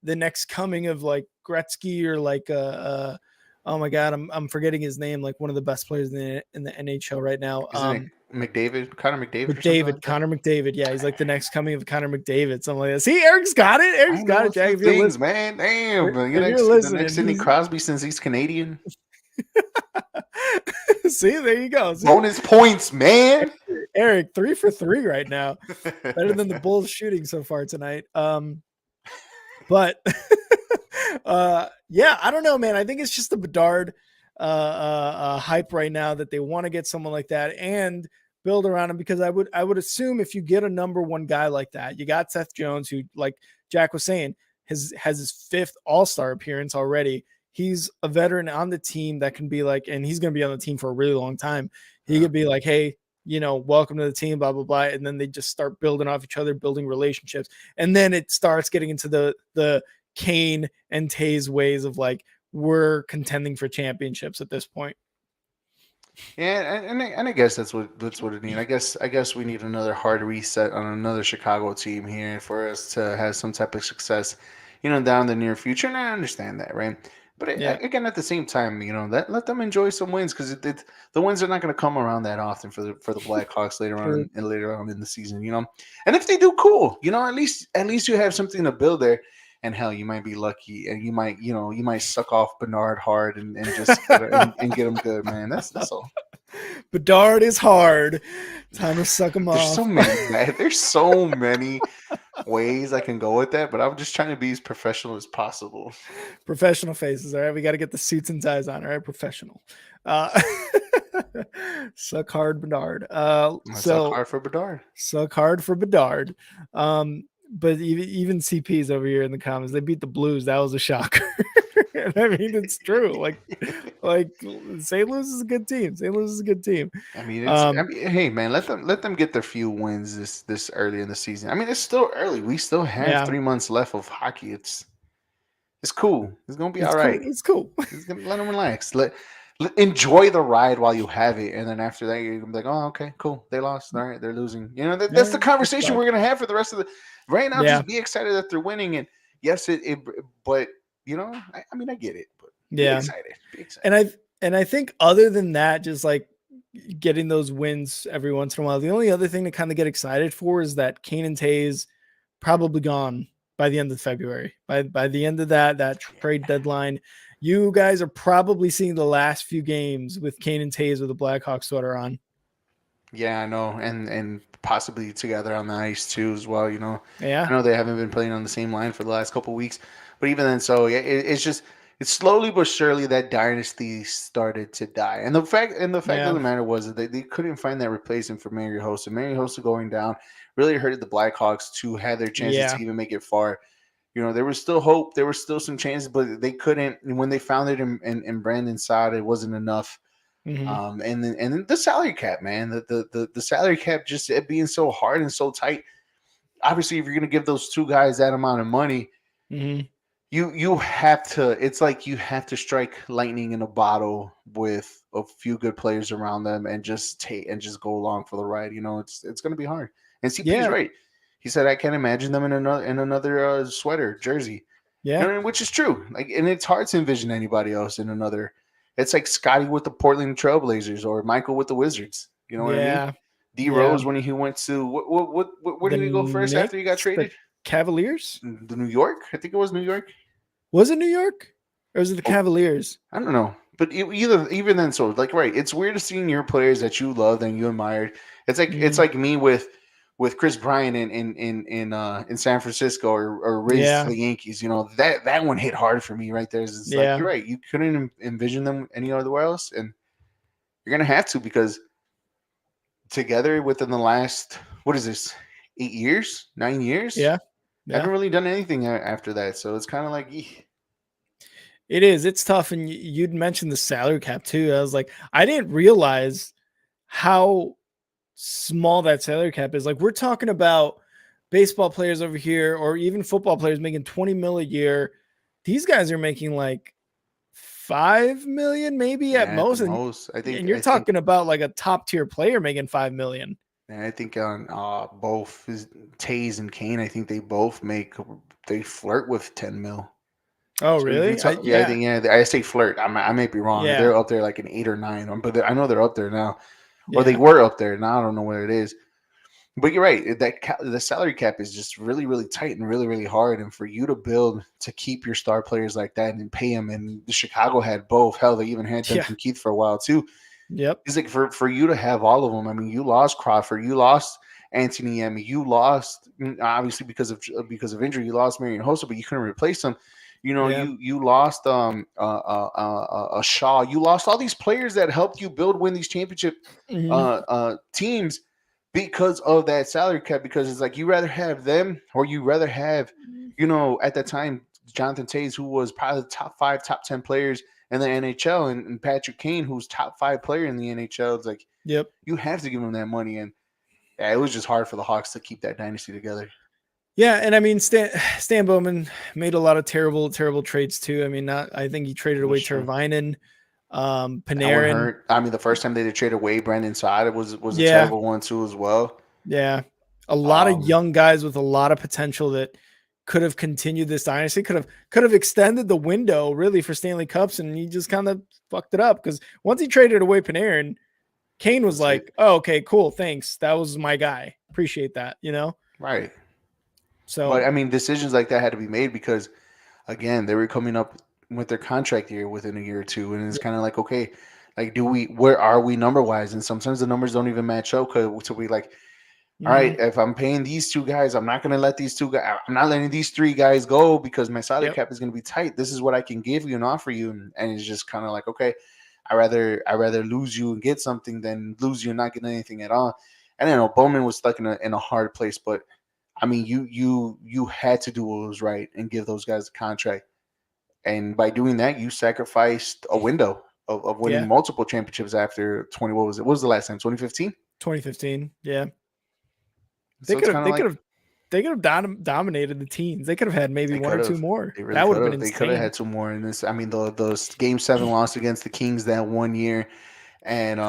the next coming of like Gretzky or like oh my god, I'm forgetting his name. Like one of the best players in the NHL right now. Isn't it McDavid, Connor McDavid, or something like Connor McDavid. Yeah, he's like the next coming of Connor McDavid, something like that. See, Eric's got it. Eric's got it, Jack. If you're things, man. Damn, the next Sidney Crosby since he's Canadian. See, there you go. See? Bonus points, man. Eric, 3 for 3 right now. Better than the Bulls shooting so far tonight. But yeah, I don't know, man. I think it's just the Bedard hype right now that they want to get someone like that and build around him, because I would assume if you get a number 1 guy like that, you got Seth Jones, who, like Jack was saying, has his 5th All-Star appearance already. He's a veteran on the team that can be like, and he's going to be on the team for a really long time. He could be like, hey, welcome to the team, blah, blah, blah. And then they just start building off each other, building relationships. And then it starts getting into the Kane and Tays ways of like, we're contending for championships at this point. Yeah, and I guess that's what it needs. I guess we need another hard reset on another Chicago team here for us to have some type of success, down the near future. And I understand that, right? But again, at the same time, let them enjoy some wins, because the wins are not going to come around that often for the Blackhawks later on in the season, And if they do, cool, at least you have something to build there. And hell, you might be lucky, and you might suck off Bernard hard and just and get him good, man. That's all. Bedard is hard. Time to suck him off. There's so many ways I can go with that, but I'm just trying to be as professional as possible. Professional faces, all right. We got to get the suits and ties on, all right. Professional. Suck hard, Bedard. Suck hard for Bedard. Suck hard for Bedard. But even CP's over here in the comments, they beat the Blues. That was a shocker. I mean, it's true. Like St. Louis is a good team. St. Louis is a good team. I mean, hey man, let them get their few wins this early in the season. I mean, it's still early. We still have 3 months left of hockey. It's cool. It's gonna be all right. It's cool. Let them relax. Enjoy the ride while you have it, and then after that, you're gonna be like, oh, okay, cool. They lost. All right, they're losing. That's the conversation we're gonna have for the rest of the. Right now, just be excited that they're winning, and yes, but I mean, I get it, but be excited. And I think other than that, just like getting those wins every once in a while, the only other thing to kind of get excited for is that Kane and Tays probably gone by the end of February. By the end of that trade deadline, you guys are probably seeing the last few games with Kane and Tays with the Blackhawks sweater on. Yeah, I know, and possibly together on the ice too as well. Yeah, I know they haven't been playing on the same line for the last couple of weeks, but even then, so yeah, it's slowly but surely that dynasty started to die. And the fact of the matter was that they couldn't find that replacement for Mary Hossa. Mary Hossa going down really hurted the Blackhawks to have their chances to even make it far. There was still hope, there were still some chances, but they couldn't. And when they found it in Brandon Saad, it wasn't enough. Mm-hmm. And then the salary cap, man, the salary cap, just it being so hard and so tight. Obviously, if you're going to give those 2 guys that amount of money, you have to. It's like you have to strike lightning in a bottle with a few good players around them and just go along for the ride. It's going to be hard. And CP is right. He said, I can't imagine them in another sweater jersey. Yeah, which is true. And it's hard to envision anybody else in another. It's like Scotty with the Portland Trailblazers or Michael with the Wizards. You know what I mean? D Rose when he went to where did he go first after he got traded? Cavaliers? The New York? I think it was New York. Was it New York? Or was it the Cavaliers? I don't know. But even then, so right, it's weird to seeing your players that you loved and you admired. It's like it's like me with Chris Bryant in San Francisco or Riz to the Yankees. That one hit hard for me right there. It's like you're right. You couldn't envision them anywhere else, and you're gonna have to, because together within the last 8 years, 9 years, haven't really done anything after that. So it's kind of like. It is. It's tough. And you'd mentioned the salary cap too. I was like, I didn't realize how small that salary cap is. Like, we're talking about baseball players over here, or even football players making $20 million a year. These guys are making like $5 million, maybe at At the most. most, And you're talking about like a top tier player making $5 million. and I think on both Taze and Kane, I think they flirt with 10 mil. Oh, So if you really? talk, yeah, I think I say flirt. I might be wrong. Yeah. They're up there like an 8 or 9, but I know they're up there now, or they Yeah. were up there. Now I don't know where it is. But you're right. The salary cap is just really, really tight and really, really hard. And for you to build to keep your star players like that and pay them, and Chicago had both. Hell, they even had Duncan Keith for a while too. Yep. It's like for you to have all of them. I mean, you lost Crawford, you lost Anthony Emmy, you lost obviously because of injury, you lost Marion Hossa, but you couldn't replace them. You know, Yeah. you lost a Shaw. You lost all these players that helped you win these championship teams because of that salary cap. Because it's like you rather have them, or you rather have, at that time, Jonathan Tays, who was probably the top 5, top 10 players in the NHL, and Patrick Kane, who's top 5 player in the NHL. It's like, yep, you have to give them that money, and yeah, it was just hard for the Hawks to keep that dynasty together. Yeah, and I mean, Stan Bowman made a lot of terrible trades too. I mean, I think he traded away Teravainen, Panarin. I mean, the first time they traded away Brandon Saad was a terrible one too as well. Yeah, a lot of young guys with a lot of potential that could have continued this dynasty, could have extended the window really for Stanley Cups, and he just kind of fucked it up because once he traded away Panarin, Kane was like, "Oh, okay, cool, thanks. That was my guy. Appreciate that." Right. So, but I mean, decisions like that had to be made because, again, they were coming up with their contract year within a year or two, and it's kind of like, okay, like, where are we number wise? And sometimes the numbers don't even match up to be like, all right, if I'm paying these 2 guys, I'm not going to let these 2 guys. I'm not letting these 3 guys go because my salary cap is going to be tight. This is what I can give you and offer you, and it's just kind of like, okay, I rather lose you and get something than lose you and not get anything at all. And I know Bowman was stuck in a hard place, but I mean, you had to do what was right and give those guys a contract, and by doing that, you sacrificed a window of winning multiple championships after 20. What was it? What was the last time? 2015. 2015. Yeah. They could have dominated the teens. They could have had maybe 1 or 2 more. Really that would have been insane. They could have had 2 more in this. I mean, the Game 7 loss against the Kings that one year, and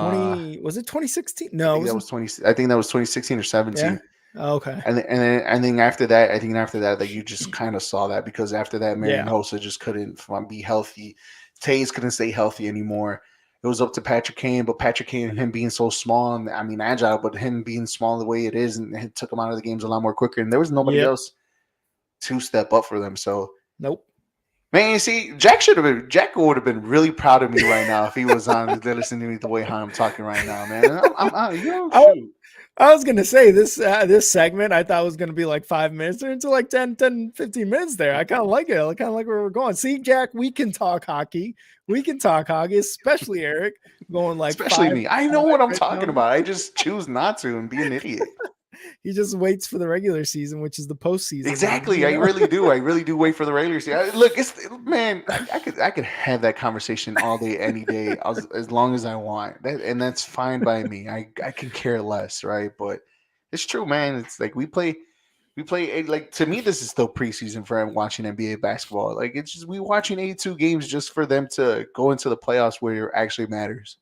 was it 2016? No, I think that was 20. I think that was 2016 or 17. Yeah? Oh, okay. And then after that, that you just kind of saw that because after that, Marion Hossa just couldn't be healthy. Tays couldn't stay healthy anymore. It was up to Patrick Kane, but Patrick Kane, him being so small and I mean agile, but him being small the way it is, and it took him out of the games a lot more quicker. And there was nobody else to step up for them. So nope. Man, you see, Jack would have been really proud of me right now if he was on listening to me the way how I'm talking right now, man. I was gonna say this segment I thought was gonna be like 5 minutes or into like 10, 15 minutes there. I kind of like it. I kind of like where we're going. See, Jack, we can talk hockey. We can talk hockey, especially Eric going like especially me. I know what I'm talking about. I just choose not to and be an idiot. He just waits for the regular season, which is the postseason. Exactly. I really do. I really do wait for the regular season. Look, I could have that conversation all day, any day, as long as I want. And that's fine by me. I can care less, right? But it's true, man. It's like we play. Like, to me, this is still preseason for watching NBA basketball. Like, it's just we watching 82 games just for them to go into the playoffs where it actually matters.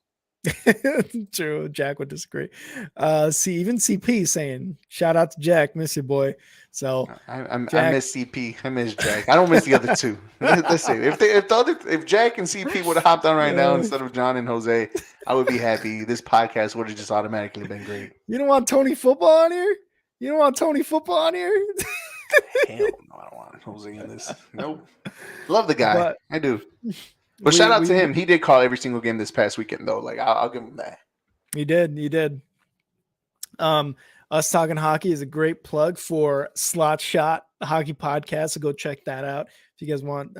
True. Jack would disagree. Even CP saying, shout out to Jack, miss you, boy. So I miss CP. I miss Jack. I don't miss the other 2. Let's say if Jack and CP would have hopped on right now instead of John and Jose, I would be happy. This podcast would have just automatically been great. You don't want Tony Football on here? You don't want Tony Football on here? Hell no, I don't want Jose in this. Nope. Love the guy. I do. But shout out to him. He did call every single game this past weekend, though. Like, I'll give him that. He did. Us Talking Hockey is a great plug for Slot Shot, the hockey podcast. So go check that out if you guys want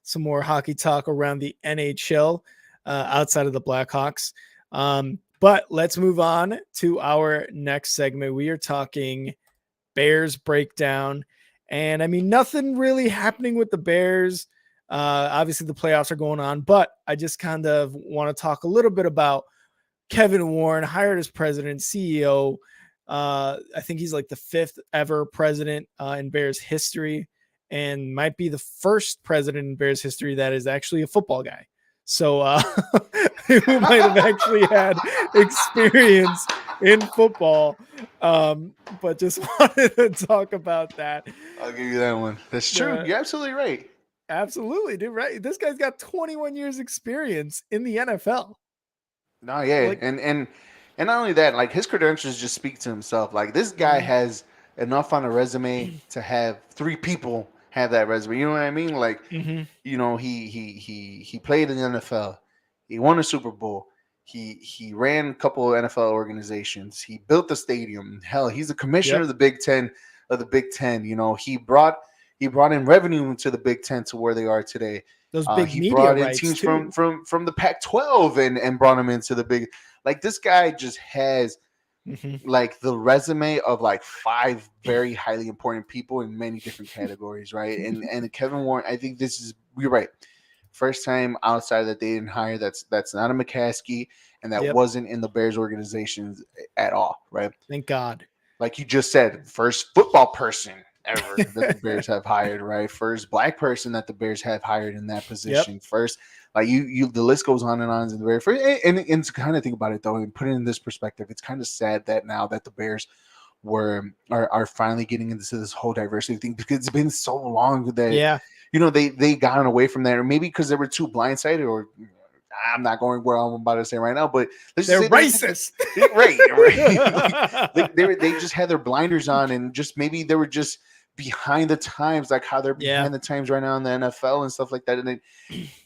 some more hockey talk around the NHL outside of the Blackhawks. But let's move on to our next segment. We are talking Bears breakdown. And I mean, nothing really happening with the Bears. Obviously the playoffs are going on, but I just kind of want to talk a little bit about Kevin Warren, hired as president, CEO. I think he's like the 5th ever president in Bears history, and might be the first president in Bears history that is actually a football guy. So who might have actually had experience in football. But just wanted to talk about that. I'll give you that one. That's true. You're absolutely right. Absolutely, dude. Right. This guy's got 21 years experience in the NFL. No, yeah, Like, and not only that, like his credentials just speak to himself. Like this guy has enough on a resume to have three people have that resume. You know what I mean? Like, you know, he played in the NFL. He won a Super Bowl. He ran a couple of NFL organizations. He built the stadium. Hell, he's the commissioner of the Big Ten You know, he brought in revenue to the Big Ten to where they are today. those big He media brought in rights teams too. from the Pac-12 and brought them into the big. Like this guy just has like the resume of like five very highly important people in many different categories, right? And Kevin Warren, I think you're right. First time outside that they didn't hire that's not a McCaskey and that wasn't in the Bears organizations at all, right? Thank God. Like you just said, first football person ever that the Bears have hired, right? First black person that the Bears have hired in that position. First, like you, the list goes on and on. In the very first, and to kind of think about it though, and put it in this perspective, it's kind of sad that now that the Bears are finally getting into this whole diversity thing because it's been so long that you know they gotten away from that, or maybe because they were too blindsided, or I'm not going where I'm about to say right now, but let's they're just say racist. Like, they just had their blinders on, and just maybe they were just behind the times, like how they're behind the times right now in the NFL and stuff like that.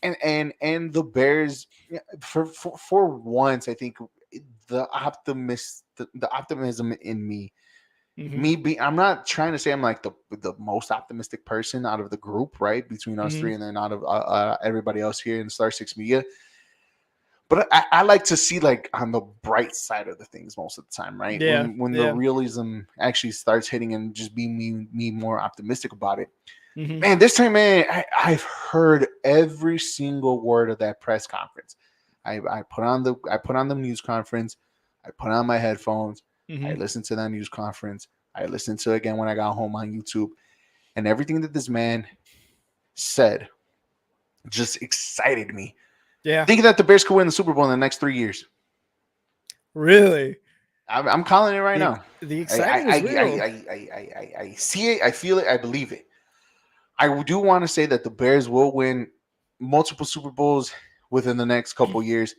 And the Bears, for once, I think the optimism in me. I'm not trying to say I'm like the most optimistic person out of the group, right? Between us three and then out of everybody else here in Star Six Media. But I like to see like on the bright side of the things most of the time, right? When the realism actually starts hitting and just being me more optimistic about it. Man, this time, man, I've heard every single word of that press conference. I put on the news conference. I put on my headphones. I listened to that news conference. I listened to it again when I got home on YouTube. And everything that this man said just excited me. Yeah. Thinking that the Bears could win the Super Bowl in the next 3 years. Really? I'm calling it right now. The excitement is real. I see it. I feel it. I believe it. I do want to say that the Bears will win multiple Super Bowls within the next couple years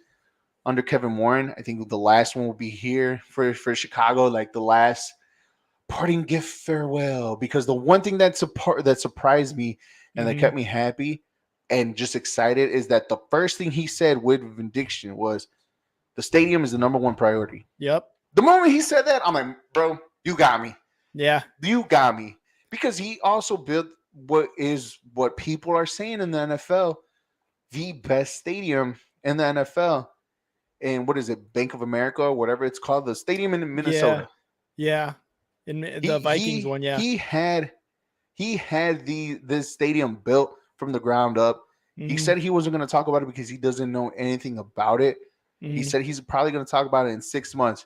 under Kevin Warren. I think the last one will be here for Chicago, like the last parting gift farewell. Because the one thing that surprised me and that kept me happy and just excited is that the first thing he said with Vindiction was the stadium is the number one priority. Yep. The moment he said that, I'm like, bro, you got me. Yeah. You got me. Because he also built what people are saying in the NFL, the best stadium in the NFL. And what is it, Bank of America or whatever it's called, the stadium in Minnesota. Yeah. In the Vikings one, yeah. He had this stadium built from the ground up. He said he wasn't going to talk about it because he doesn't know anything about it. He said he's probably going to talk about it in 6 months.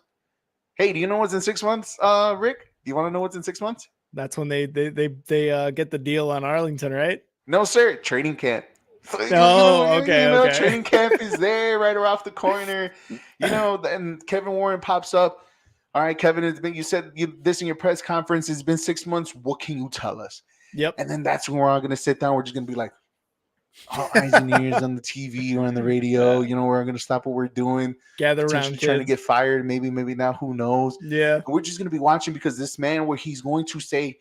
Hey, do you know what's in 6 months, Rick? Do you want to know what's in 6 months? That's when they get the deal on Arlington, right? No, sir. Training camp. Okay. Training camp is there right around the corner. You know, and Kevin Warren pops up. All right, Kevin, you said this in your press conference. It's been 6 months. What can you tell us? Yep. And then that's when we're all going to sit down. We're just going to be like, all eyes and ears on the TV or on the radio. You know, we're going to stop what we're doing. Gather around, trying to get fired. Maybe not. Who knows? Yeah. And we're just going to be watching because this man, where he's going to say,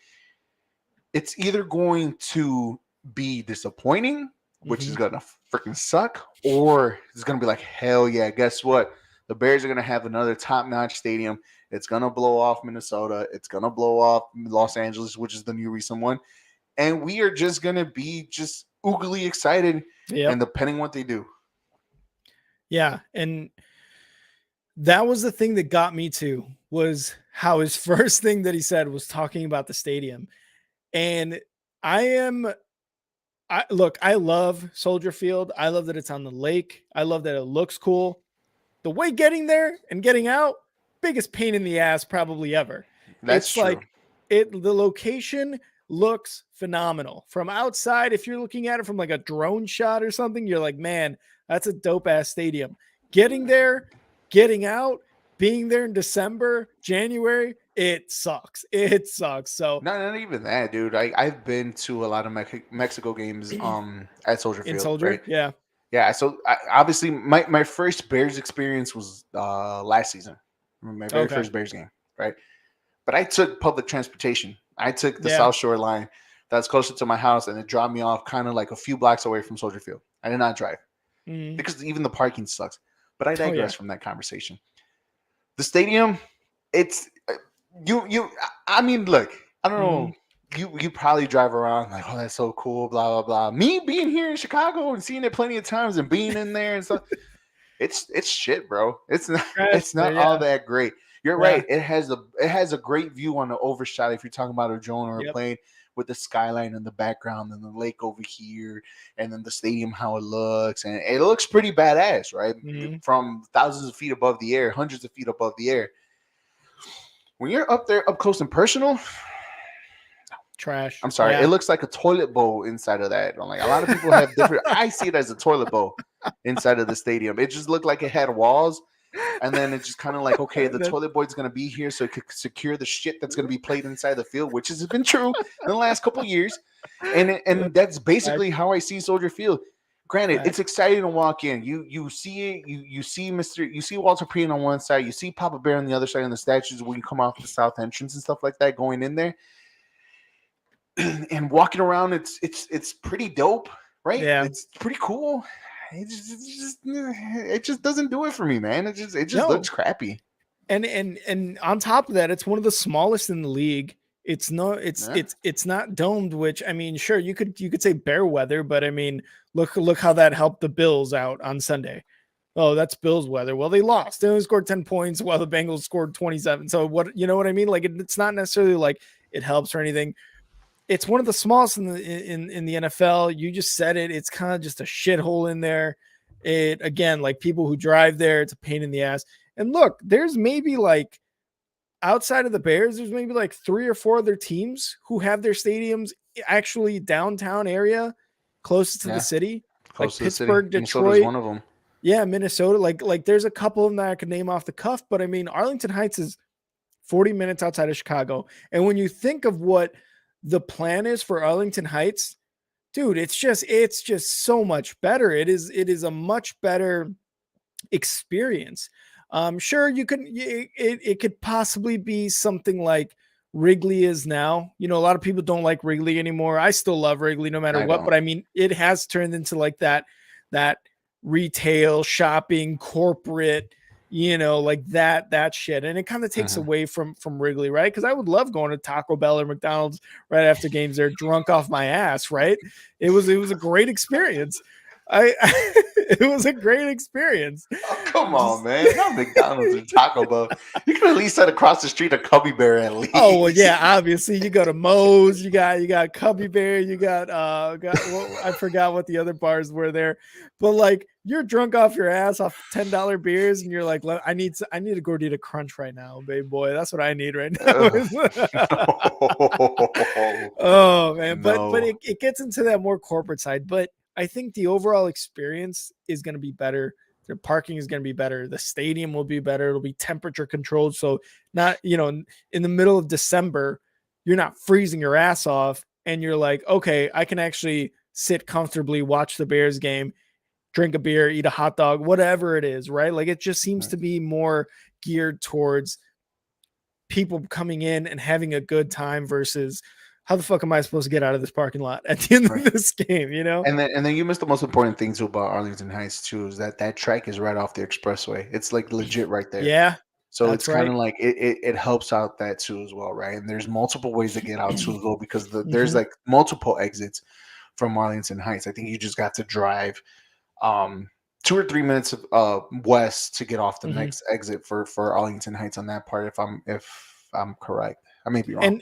it's either going to be disappointing, which is going to freaking suck, or it's going to be like, hell yeah, guess what? The Bears are going to have another top-notch stadium. It's going to blow off Minnesota. It's going to blow off Los Angeles, which is the new recent one. And we are just going to be just oogly excited and depending what they do. Yeah. And that was the thing that got me too, was how his first thing that he said was talking about the stadium. And I love Soldier Field. I love that it's on the lake. I love that it looks cool. The way getting there and getting out, biggest pain in the ass probably ever. That's true. Like the location looks phenomenal. From outside, if you're looking at it from like a drone shot or something, you're like, man, that's a dope ass stadium. Getting there, getting out, being there in December, January, it sucks. It sucks. So not even that, dude. I've been to a lot of Mexico games at Soldier in Field, Soldier, right? yeah. Yeah, so obviously my first Bears experience was last season, my very Okay. first Bears game, right? But I took public transportation. I took the Yeah. South Shore line that's closer to my house, and it dropped me off kind of like a few blocks away from Soldier Field. I did not drive because even the parking sucks. But I Oh, yeah. digress from that conversation. The stadium, it's you. I mean, look, I don't know. You probably drive around like, oh, that's so cool, blah blah blah. Me being here in Chicago and seeing it plenty of times and being in there and stuff, it's shit, bro. It's not all that great. You're right. It has a great view on the overshot if you're talking about a drone or a plane with the skyline in the background and the lake over here and then the stadium how it looks, and it looks pretty badass, right? From thousands of feet above the air, hundreds of feet above the air. When you're up there up close and personal, trash. I'm sorry, it looks like a toilet bowl inside of that. Like a lot of people have different. I see it as a toilet bowl inside of the stadium. It just looked like it had walls, and then it's just kind of like, okay, the toilet boy is going to be here so it could secure the shit that's going to be played inside the field, which has been true in the last couple of years, and that's basically how I see Soldier Field. Granted, it's exciting to walk in. You see it. You see Walter Payton on one side. You see Papa Bear on the other side, and the statues when you come off the south entrance and stuff like that going in there. And walking around, it's pretty dope, right? Yeah, it's pretty cool. It just doesn't do it for me, man. It just looks crappy. And on top of that, it's one of the smallest in the league. It's not domed, which I mean, sure, you could say bear weather, but I mean, look how that helped the Bills out on Sunday. Oh, that's Bills weather. Well, they lost. They only scored 10 points while the Bengals scored 27. So what, you know what I mean? Like it's not necessarily like it helps or anything. It's one of the smallest in the NFL. You just said it. It's kind of just a shithole in there. It again, like people who drive there, it's a pain in the ass. And look, there's maybe like outside of the Bears, there's maybe like 3 or 4 other teams who have their stadiums actually downtown area, close to the city, close like to Pittsburgh, the city. Detroit. Minnesota's one of them. Yeah, Minnesota. Like there's a couple of them that I could name off the cuff, but I mean, Arlington Heights is 40 minutes outside of Chicago. And when you think of what the plan is for Arlington Heights, dude, it's just so much better. It is a much better experience. Sure, it could possibly be something like Wrigley is now. You know, a lot of people don't like Wrigley anymore. I still love Wrigley no matter what, but I mean, it has turned into like that retail shopping corporate, you know, like that shit. And it kind of takes away from Wrigley, right? Because I would love going to Taco Bell or McDonald's right after games. They're drunk off my ass, right? It was a great experience. It was a great experience. Oh, come on, man. Not McDonald's or Taco Bell. You can at least set across the street a Cubby Bear at least. Oh, well, yeah, obviously. You go to Moe's, you got Cubby Bear, you got well, I forgot what the other bars were there. But like you're drunk off your ass off $10 beers, and you're like, I need a Gordita Crunch right now, baby boy. That's what I need right now. Oh man, but it gets into that more corporate side. But I think the overall experience is going to be better. The parking is going to be better. The stadium will be better. It'll be temperature controlled. So not, you know, in the middle of December, you're not freezing your ass off and you're like, okay, I can actually sit comfortably, watch the Bears game, drink a beer, eat a hot dog, whatever it is, right? Like it just seems to be more geared towards people coming in and having a good time versus how the fuck am I supposed to get out of this parking lot at the end of this game, you know? And then you missed the most important thing too about Arlington Heights too, is that track is right off the expressway. It's like legit right there. Yeah. So it's kind of like it helps out that too as well, right? And there's multiple ways to get out too as well because there's like multiple exits from Arlington Heights. I think you just got to drive 2 or 3 minutes west to get off the next exit for Arlington Heights on that part. If I'm correct, I may be wrong.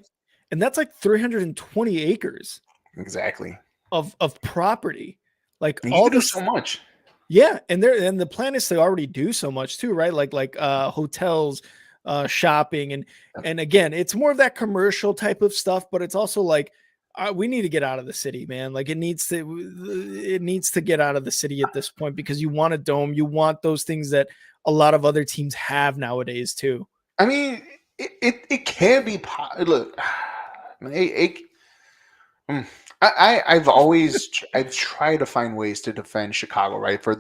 And that's like 320 acres exactly of property. Like and all you can do so much. Yeah, and the plan is to already do so much too, right? Like hotels, shopping, and again, it's more of that commercial type of stuff, but it's also like we need to get out of the city, man. Like it needs to get out of the city at this point because you want a dome. You want those things that a lot of other teams have nowadays too. I mean, it can be. Look, mm, I've always I've tried to find ways to defend Chicago, right? For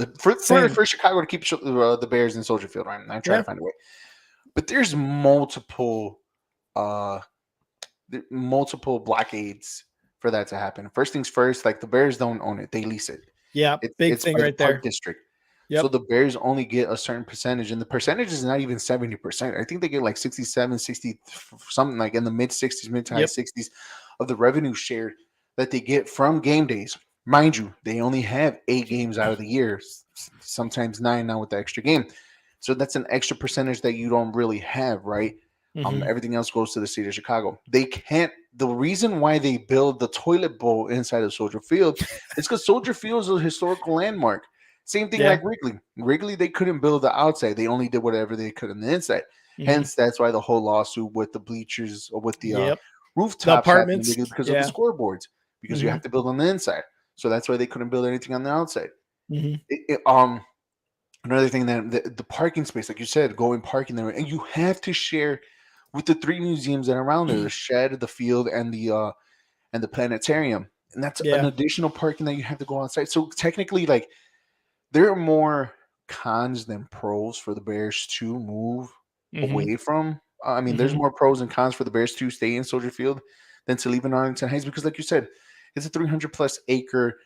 Chicago to keep the Bears in Soldier Field, right? I try to find a way, but there's uh multiple blockades for that to happen. First things first, like the Bears don't own it; they lease it. Yeah, big It's thing by the right Park there. District. Yep. So the Bears only get a certain percentage, and the percentage is not even 70%. I think they get like 67, 60, something like in the mid 60s, mid to high 60s of the revenue shared that they get from game days. Mind you, they only have 8 games out of the year, sometimes 9 now with the extra game. So that's an extra percentage that you don't really have, right? Mm-hmm. Everything else goes to the city of Chicago. They can't. The reason why they build the toilet bowl inside of Soldier Field is because Soldier Field is a historical landmark. Same thing like Wrigley. Wrigley, they couldn't build the outside. They only did whatever they could on the inside. Mm-hmm. Hence, that's why the whole lawsuit with the bleachers or with the rooftops the apartments happened because of the scoreboards. Because mm-hmm. you have to build on the inside. So that's why they couldn't build anything on the outside. Mm-hmm. Another thing that the parking space, like you said, going parking there, and you have to share with the 3 museums that are around there: the shed, the field, and the planetarium. And that's an additional parking that you have to go on site. So technically, like, there are more cons than pros for the Bears to move away from. I mean, there's more pros and cons for the Bears to stay in Soldier Field than to leave in Arlington Heights because, like you said, it's a 300 plus acre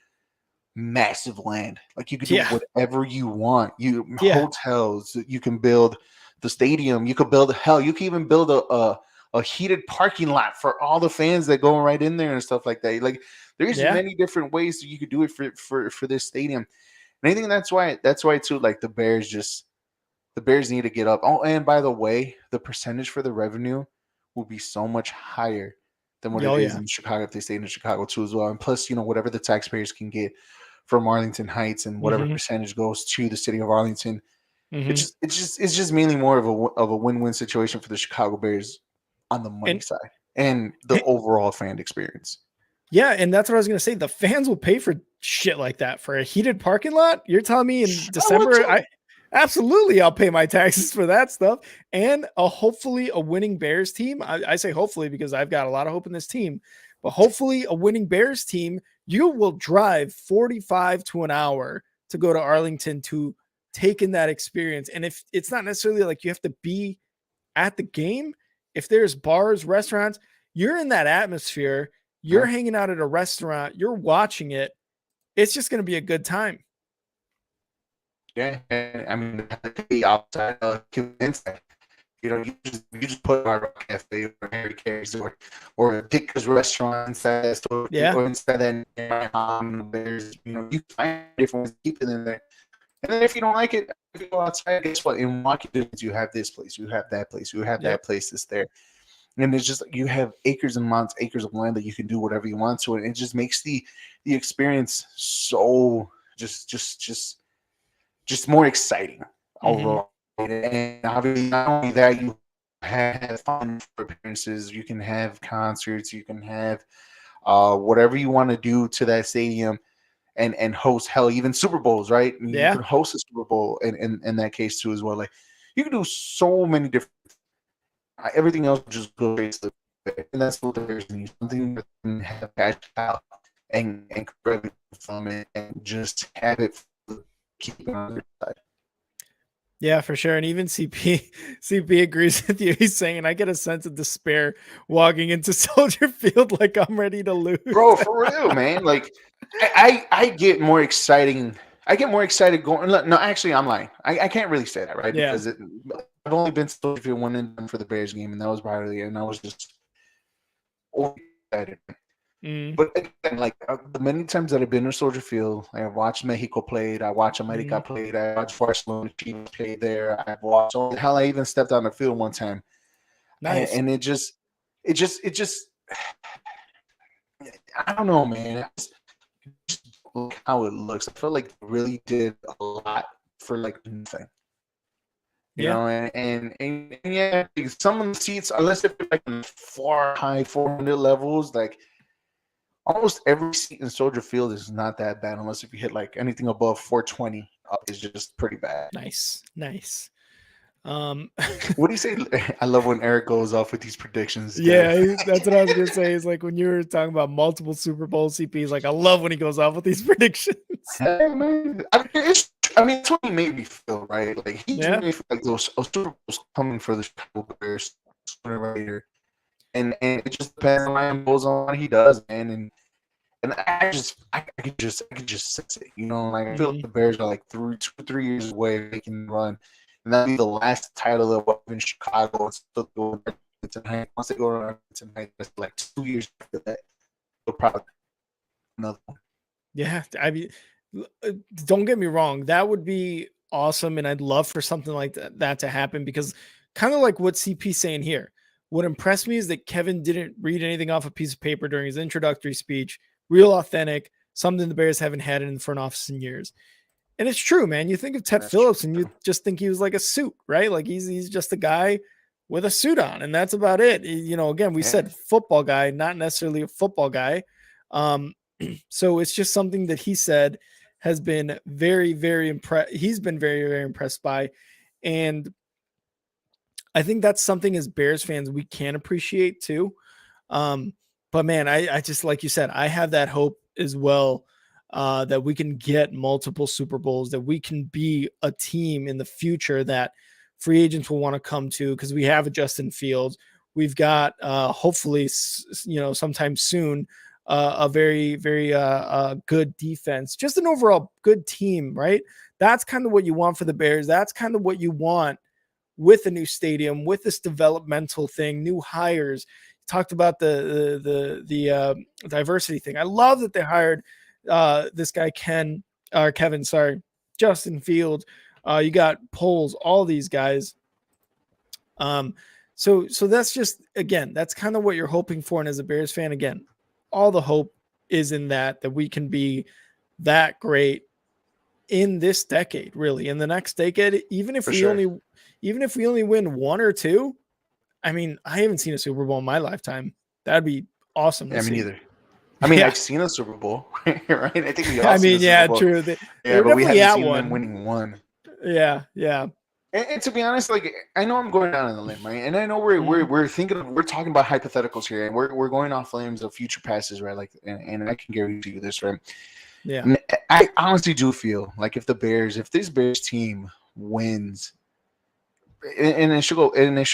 massive land. Like you could do whatever you want. Hotels, you can build the stadium. You could build you can even build a heated parking lot for all the fans that go right in there and stuff like that. Like there's many different ways that you could do it for this stadium. And I think that's why too, like the Bears need to get up. Oh, and by the way, the percentage for the revenue will be so much higher than what it is in Chicago if they stay in Chicago too as well. And plus, whatever the taxpayers can get from Arlington Heights and whatever percentage goes to the city of Arlington, it's just mainly more of a win-win situation for the Chicago Bears on the money side and the overall fan experience. Yeah, and that's what I was going to say. The fans will pay for shit like that for a heated parking lot. You're telling me in December, absolutely I'll pay my taxes for that stuff. And hopefully a winning Bears team. I say hopefully because I've got a lot of hope in this team. But hopefully a winning Bears team, you will drive 45 to an hour to go to Arlington to take in that experience. And if it's not necessarily like you have to be at the game, if there's bars, restaurants, you're in that atmosphere. You're hanging out at a restaurant. You're watching it. It's just going to be a good time. Yeah, I mean, the outside, inside. You just put Hard Rock Cafe or Harry Carey's or Dick's restaurant inside that store, or inside that there's you find different ways to keep it in there. And then if you don't like it, if you go outside, guess what? In walking distance, you have this place, you have that place, you have that place that's there. And it's just you have acres and acres of land that you can do whatever you want to, and it just makes the experience so just more exciting overall. And obviously, not only that, you have fun for appearances, you can have concerts, you can have whatever you want to do to that stadium, and host even Super Bowls, right? You can host a Super Bowl in that case too as well. Like you can do so many different. Everything else just goes to the and that's what there is. Something that can have cash out and revenue from it, and just have it keep it on their side. Yeah, for sure. And even CP agrees with you. He's saying, I get a sense of despair walking into Soldier Field like I'm ready to lose. Bro, for real, man. Like, I get more exciting. I get more excited going. No, actually, I'm lying. I can't really say that, right? Because I've only been to Soldier Field one and done for the Bears game, and that was probably, and I was just excited. But again, like the many times that I've been to Soldier Field, I watched Mexico played, I watched America played, I watched Barcelona played there, I've watched hell, I even stepped on the field one time. Nice. And it just I don't know, man. Just look how it looks. I feel like they really did a lot for like nothing. You know, and yeah, some of the seats, unless if they're like far high 400 levels, like almost every seat in Soldier Field is not that bad, unless if you hit like anything above 420 is just pretty bad. Nice. What do you say? I love when Eric goes off with these predictions. Yeah, that's what I was gonna say. Is like when you were talking about multiple Super Bowl CPs. Like I love when he goes off with these predictions. Hey, man. It's what he made me feel, right? Like he just made me feel like those Super Bowls coming for the Chicago Bears sooner or later. And it just depends on Ryan Bowles on what he does, man. And I could just sense it, you know. Like I feel like the Bears are like 2-3 years away making the run, and that'll be the last title they'll have in Chicago. Tonight, once they go around tonight, that's like 2 years after that. They'll probably another one. Yeah, I mean, don't get me wrong, that would be awesome, and I'd love for something like that to happen because kind of like what CP's saying here. What impressed me is that Kevin didn't read anything off a piece of paper during his introductory speech. Real authentic, something the Bears haven't had in the front office in years. And it's true, man. You think of Ted Phillips and you just think he was like a suit, right? Like he's just a guy with a suit on, and that's about it. You know, again, we said football guy, not necessarily a football guy. So it's just something that he said has been very, very impressed. He's been very, very impressed by. And I think that's something as Bears fans we can appreciate too. But man, I just, like you said, I have that hope as well that we can get multiple Super Bowls, that we can be a team in the future that free agents will want to come to because we have a Justin Fields. We've got hopefully, sometime soon, a very, very good defense, just an overall good team, right? That's kind of what you want for the Bears. That's kind of what you want with a new stadium, with this developmental thing, new hires. Talked about the diversity thing. I love that they hired this guy Justin Fields. You got Poles, all these guys. So that's just, again, that's kind of what you're hoping for. And as a Bears fan, again, all the hope is in that we can be that great in this decade, really, in the next decade, even if we only win one or two. I mean, I haven't seen a Super Bowl in my lifetime. That'd be awesome. Yeah, me neither. I mean, I've seen a Super Bowl, right? I think we all. I mean, yeah, true. But we haven't seen them winning one. Yeah. And to be honest, like I know I'm going down on the limb, right? And I know we're talking about hypotheticals here, and we're going off limbs of future passes, right? Like, and I can guarantee you this, right? Yeah. And I honestly do feel like if this Bears team wins, and it should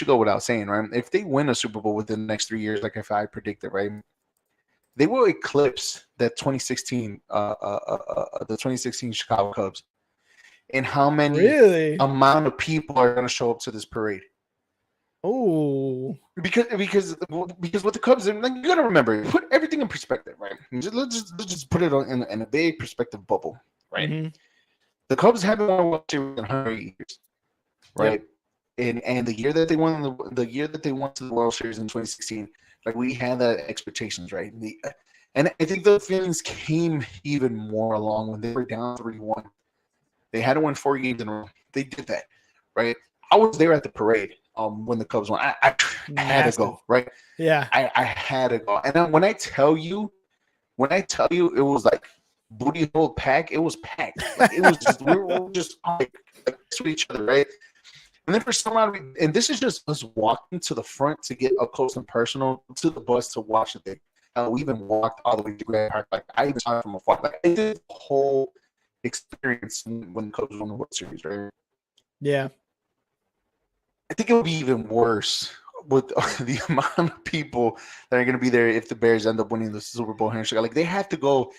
go without saying, right? If they win a Super Bowl within the next 3 years, like if I predicted, right, they will eclipse that 2016, the 2016 Chicago Cubs. And how many amount of people are going to show up to this parade? Oh, because with the Cubs, like, you got to remember, put everything in perspective, right? Let's just put it in a big perspective bubble, right? Mm-hmm. The Cubs haven't won a World Series in 100 years, right? Yep. And the year that they won to the World Series in 2016, like we had that expectations, right? And I think the feelings came even more along when they were down 3-1. They had to win 4 games in a row. They did that, right? I was there at the parade when the Cubs won. I had to go, right? Yeah. I had to go. And then when I tell you, it was like booty hole pack. It was packed. Like, it was just, we were just like to each other, right? And then for some reason, and this is just us walking to the front to get up close and personal to the bus to watch the thing. We even walked all the way to Grand Park. Like I even saw it from afar. Like I did the whole experience when the Cubs won the World Series, right? Yeah. I think it would be even worse with the amount of people that are going to be there if the Bears end up winning the Super Bowl here in Chicago. Like they have to go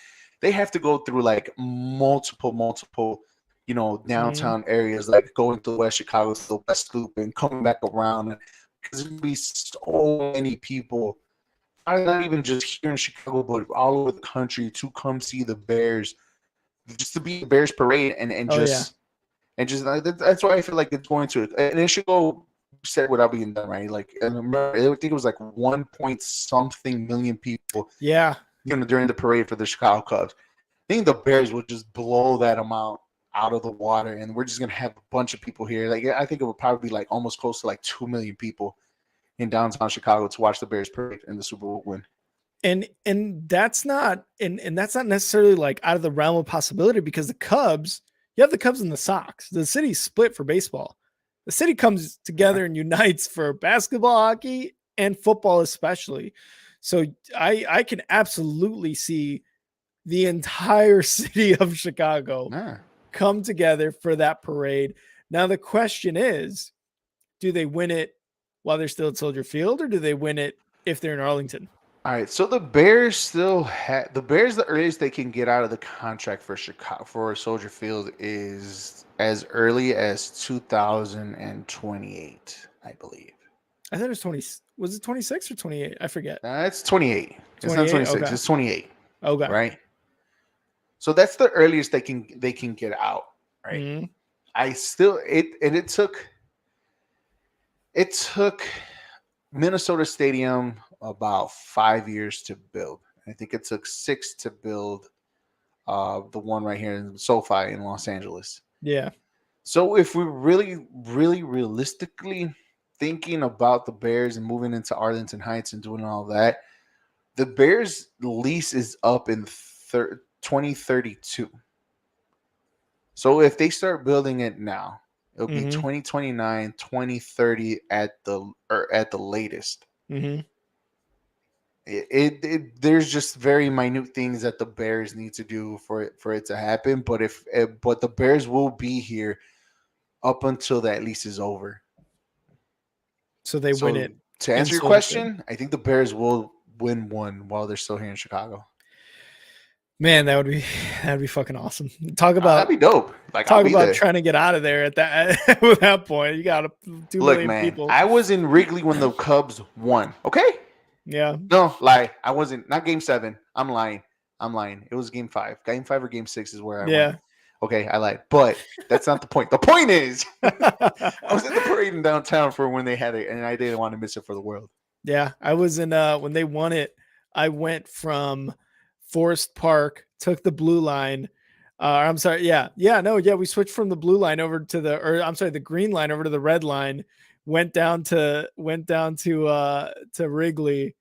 through like multiple, downtown areas, like going to West Chicago to the West Loop and coming back around. Because there's going to be so many people, not even just here in Chicago, but all over the country to come see the Bears, just to be the Bears parade that's why I feel like it's going to, and it should go said without being done, right? Like, I remember, I think it was like 1 point something million people. Yeah. During the parade for the Chicago Cubs. I think the Bears would just blow that amount out of the water, and we're just gonna have a bunch of people here. Like, I think it would probably be like almost close to like 2 million people in downtown Chicago to watch the Bears parade and the Super Bowl win. And that's not and that's not necessarily like out of the realm of possibility, because the Cubs, you have the Cubs and the Sox. The city's split for baseball. The city comes together and unites for basketball, hockey, and football especially. So I can absolutely see the entire city of Chicago Nah. come together for that parade. Now the question is, do they win it while they're still at Soldier Field, or do they win it if they're in Arlington? All right, so the Bears still have the Bears. The earliest they can get out of the contract for Chicago for Soldier Field is as early as 2028, I believe. I thought it was 20. Was it 26 or 28? I forget. It's 28. It's not 28. 26. Okay. It's 28. Okay. Right. So that's the earliest they can get out. Right. Mm-hmm. It took Minnesota Stadium about 5 years to build. I think it took 6 to build the one right here in SoFi in Los Angeles. Yeah. So if we're really, really realistically thinking about the Bears and moving into Arlington Heights and doing all that, the Bears lease is up in 2032. So if they start building it now, it'll be 2029, 2030 at the latest. Mm-hmm. There's just very minute things that the Bears need to do for it to happen. But the Bears will be here up until that lease is over. So they win it. To answer your question, I think the Bears will win one while they're still here in Chicago. Man, that'd be fucking awesome. Talk about that'd be dope. Like, talk about trying to get out of there at that point. You got 2 million people. I was in Wrigley when the Cubs won. Okay. Yeah. No, lie. I wasn't. Not Game 7. I'm lying. It was Game 5. Game 5 or Game 6 is where I went. Okay, I lied. But that's not the point. The point is, I was at the parade in downtown for when they had it, and I didn't want to miss it for the world. Yeah, I was in when they won it. I went from Forest Park, took the blue line. I'm sorry. We switched from the blue line over to the green line over to the red line. Went down to Wrigley,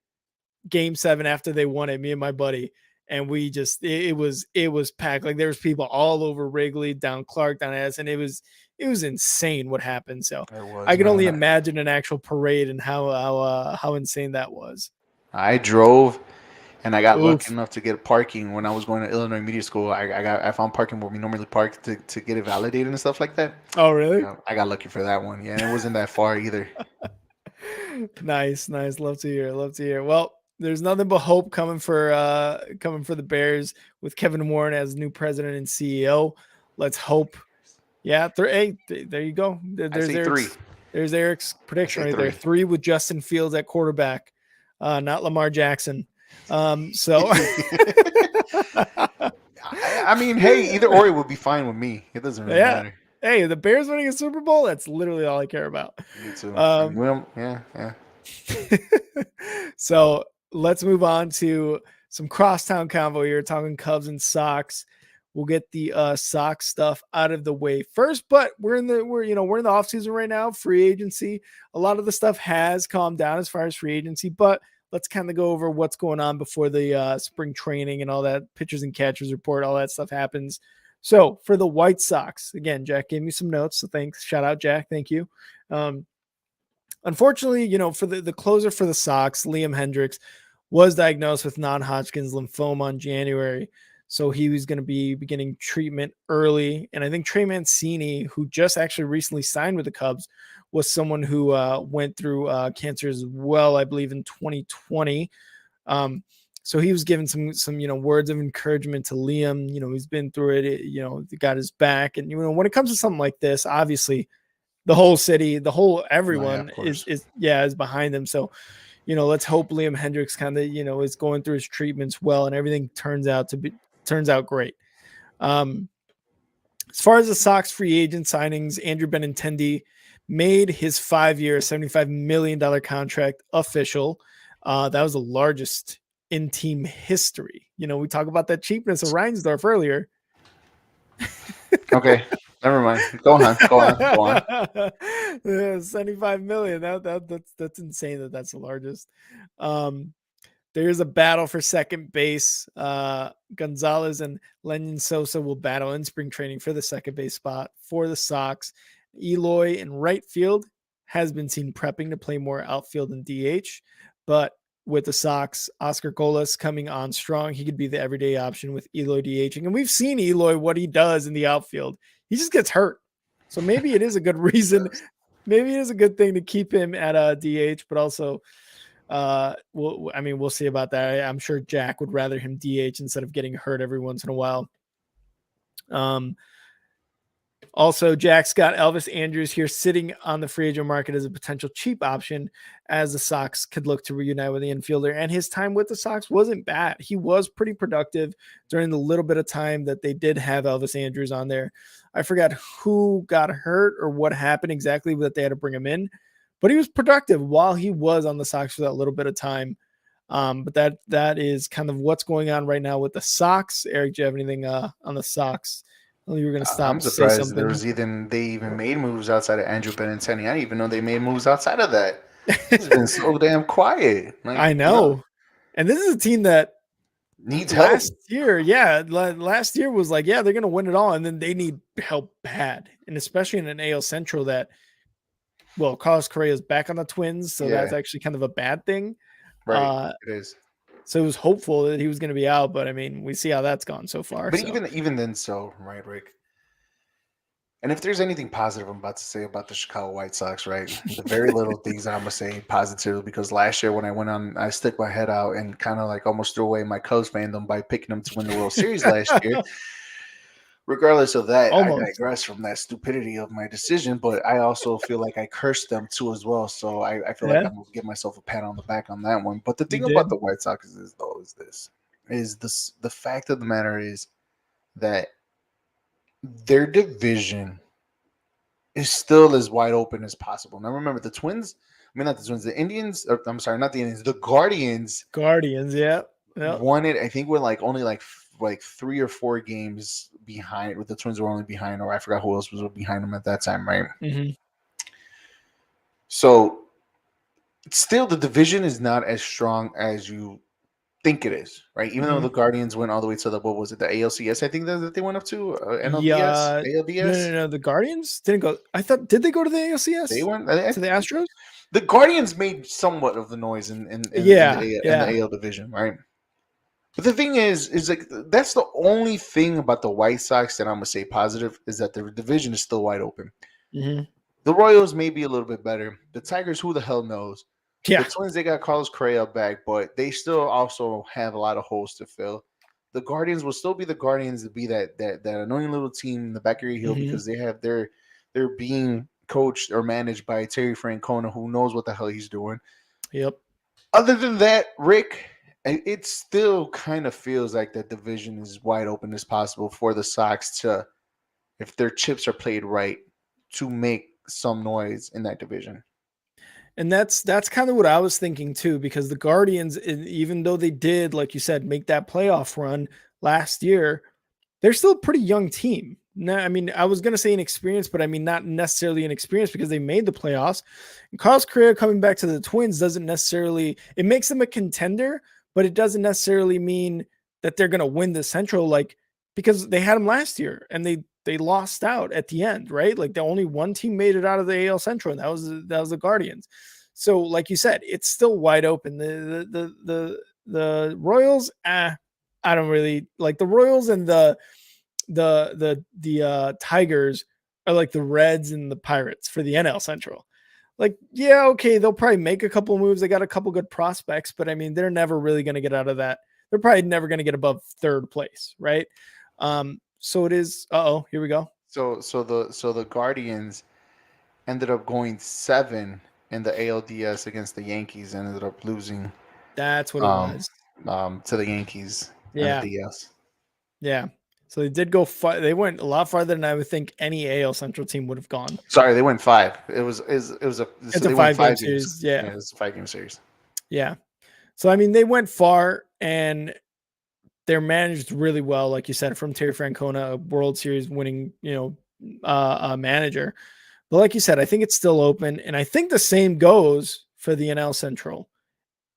Game 7 after they won it. Me and my buddy, and we just it was packed. Like, there was people all over Wrigley, down Clark, down Addison. It was insane what happened. So I can only imagine an actual parade and how insane that was. I drove. And I got lucky enough to get parking when I was going to Illinois Media School. I found parking where we normally park to get it validated and stuff like that. Oh, really? I got lucky for that one. Yeah, it wasn't that far either. Nice. Love to hear. Well, there's nothing but hope coming for the Bears with Kevin Warren as new president and CEO. Let's hope. Yeah, there you go. There's Eric's, 3. There's Eric's prediction right there. 3 with Justin Fields at quarterback, not Lamar Jackson. So I mean, hey, either or it would be fine with me. It doesn't really matter. Hey, the Bears winning a Super Bowl, that's literally all I care about. Me too. Yeah. So let's move on to some crosstown convo here, talking Cubs and Sox. We'll get the Sox stuff out of the way first, but we're in the offseason right now, free agency. A lot of the stuff has calmed down as far as free agency, but let's kind of go over what's going on before the spring training and all that, pitchers and catchers report, all that stuff happens. So for the White Sox, again, Jack gave me some notes, so thanks. Shout out, Jack. Thank you. Unfortunately, for the closer for the Sox, Liam Hendriks, was diagnosed with non-Hodgkin's lymphoma in January. So he was going to be beginning treatment early. And I think Trey Mancini, who just actually recently signed with the Cubs, was someone who went through cancer as well, I believe, in 2020. So he was given some words of encouragement to Liam. He's been through it. Got his back. And when it comes to something like this, obviously, the whole city, everyone is behind them. So, let's hope Liam Hendriks kind of is going through his treatments well, and everything turns out great. As far as the Sox free agent signings, Andrew Benintendi made his 5-year, $75 million contract official. That was the largest in team history. We talk about that cheapness of Reinsdorf earlier. Okay, never mind. Go on. 75 million. That's insane. That's the largest. There's a battle for second base. Gonzalez and Lenyn Sosa will battle in spring training for the second base spot for the Sox. Eloy in right field has been seen prepping to play more outfield than DH, but with the Sox, Oscar Golas coming on strong, he could be the everyday option with Eloy DHing. And we've seen Eloy, what he does in the outfield. He just gets hurt. So maybe it is a good reason. Maybe it is a good thing to keep him at a DH, but also we'll see about that. I'm sure Jack would rather him DH instead of getting hurt every once in a while. Also, Jack's got Elvis Andrews here sitting on the free agent market as a potential cheap option as the Sox could look to reunite with the infielder. And his time with the Sox wasn't bad. He was pretty productive during the little bit of time that they did have Elvis Andrews on there. I forgot who got hurt or what happened exactly that they had to bring him in, but he was productive while he was on the Sox for that little bit of time. But that is kind of what's going on right now with the Sox. Eric, do you have anything on the Sox? Well, you were going to stop. I'm surprised they even made moves outside of Andrew Benintendi. I didn't even know they made moves outside of that. It's been so damn quiet. Like, I know. And this is a team that needs help. Last year was like, yeah, they're going to win it all. And then they need help bad. And especially in an AL Central that, well, Carlos Correa is back on the Twins. So that's actually kind of a bad thing. Right. It is. So it was hopeful that he was going to be out, but I mean, we see how that's gone so far. But even then, right, Rick. And if there's anything positive I'm about to say about the Chicago White Sox, right, the very little things that I'm gonna say positively, because last year when I went on, I stuck my head out and kind of like almost threw away my Cubs fandom by picking them to win the World Series last year. Regardless of that, I digress from that stupidity of my decision, but I also feel like I cursed them too as well. So I feel like I'm gonna give myself a pat on the back on that one. But the thing about the White Sox is the fact of the matter is that their division is still as wide open as possible. Now remember, the Twins, not the Twins, the Indians, I'm sorry, not the Indians, the Guardians, won it. I think we're only 3 or 4 games behind. With the Twins were only behind, or I forgot who else was behind them at that time, right? Mm-hmm. So still, the division is not as strong as you think it is, right? Even though the Guardians went all the way to the the ALCS, I think that they went up to NLDS, ALDS. No, the Guardians didn't go. I thought, did they go to the ALCS? They went to the Astros. The Guardians made somewhat of the noise in the AL division, right? But the thing is like that's the only thing about the White Sox that I'm gonna say positive is that the division is still wide open. Mm-hmm. The Royals may be a little bit better. The Tigers, who the hell knows? Yeah. The Twins, they got Carlos Correa back, but they still also have a lot of holes to fill. The Guardians will still be the Guardians to be that annoying little team in the back of your heel because they're being coached or managed by Terry Francona, who knows what the hell he's doing. Yep. Other than that, Rick, it still kind of feels like that division is wide open as possible for the Sox to, if their chips are played right, to make some noise in that division. And that's kind of what I was thinking too, because the Guardians, even though they did, like you said, make that playoff run last year, they're still a pretty young team. Now, I was going to say inexperienced, but not necessarily inexperienced because they made the playoffs. And Carlos Correa coming back to the Twins doesn't necessarily, it makes them a contender, but it doesn't necessarily mean that they're going to win the Central, because they had them last year and they lost out at the end, right? Like the only one team made it out of the AL Central, and that was the Guardians. So, like you said, it's still wide open. The Royals, I don't really like the Royals, and the Tigers are like the Reds and the Pirates for the NL Central. Okay, they'll probably make a couple moves. They got a couple good prospects, but they're never really going to get out of that. They're probably never going to get above third place, right? So it is. Here we go. So the Guardians ended up going 7 in the ALDS against the Yankees, and ended up losing. That's what it was. To the Yankees. Yeah. In the DS. Yeah. So they did go far. They went a lot farther than I would think any AL Central team would have gone. Sorry, they went 5. It's a 5-game series. Yeah, it's a 5-game series. Yeah. So they went far, and they're managed really well, like you said, from Terry Francona, a World Series winning, manager. But like you said, I think it's still open, and I think the same goes for the NL Central.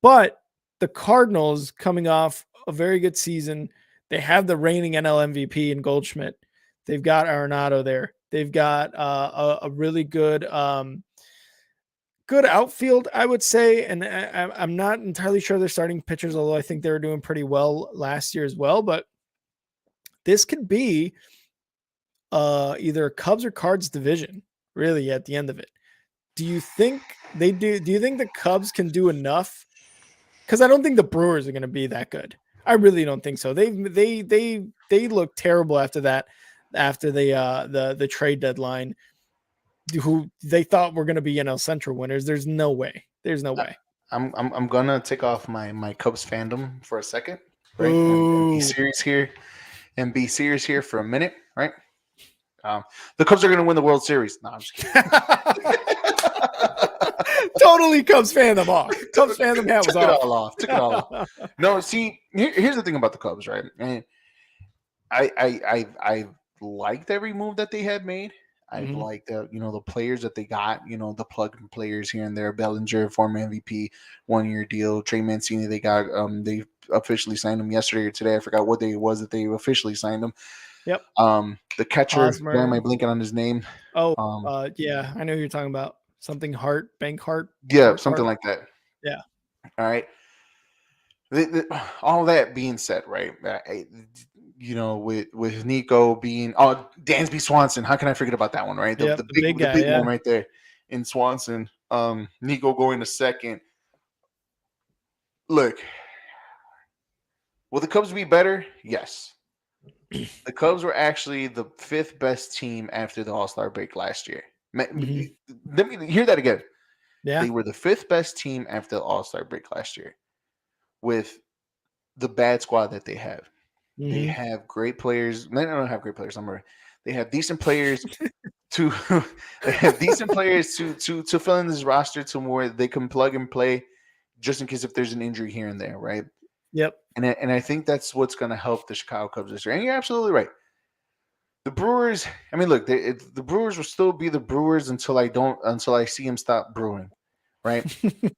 But the Cardinals coming off a very good season. They have the reigning NL MVP in Goldschmidt. They've got Arenado there. They've got a really good good outfield, I would say. And I'm not entirely sure they're starting pitchers, although I think they were doing pretty well last year as well. But this could be either Cubs or Cards division, really, at the end of it. Do you think they do? Do you think the Cubs can do enough? Because I don't think the Brewers are going to be that good. I really don't think so. They look terrible after that, after the trade deadline. Who they thought were going to be NL Central winners. There's no way. There's no way. I'm gonna take off my Cubs fandom for a second, right? And be Ooh. serious here, for a minute, right? The Cubs are gonna win the World Series. No, I'm just kidding. Totally Cubs fandom off. Cubs fandom hat was Took it off. all off. Took it all off. No, see, here's the thing about the Cubs, right? And I liked every move that they had made. I've liked the players that they got, the plug and players here and there. Bellinger, former MVP, 1-year deal. Trey Mancini, they got they officially signed him yesterday or today. I forgot what day it was that they officially signed him. Yep. The catcher, Hosmer. why am I blinking on his name? Oh, yeah, I know who you're talking about. Something Hart, Bank Hart. Yeah, something like that. Yeah. All right. All that being said, right? With Nico being Dansby Swanson, how can I forget about that one, right? The big guy, the big one right there in Swanson. Nico going to second. Look, will the Cubs be better? Yes. The Cubs were actually the 5th best team after the All-Star break last year. Let me hear that again. Yeah. They were the 5th best team after the All-Star break last year with the bad squad that they have. They have great players. They don't have great players. They have decent players to fill in this roster to where they can plug and play just in case if there's an injury here and there, right? Yep. And I think that's what's going to help the Chicago Cubs this year. And you're absolutely right. The Brewers, I mean, look, the Brewers will still be the Brewers until I see them stop brewing, right?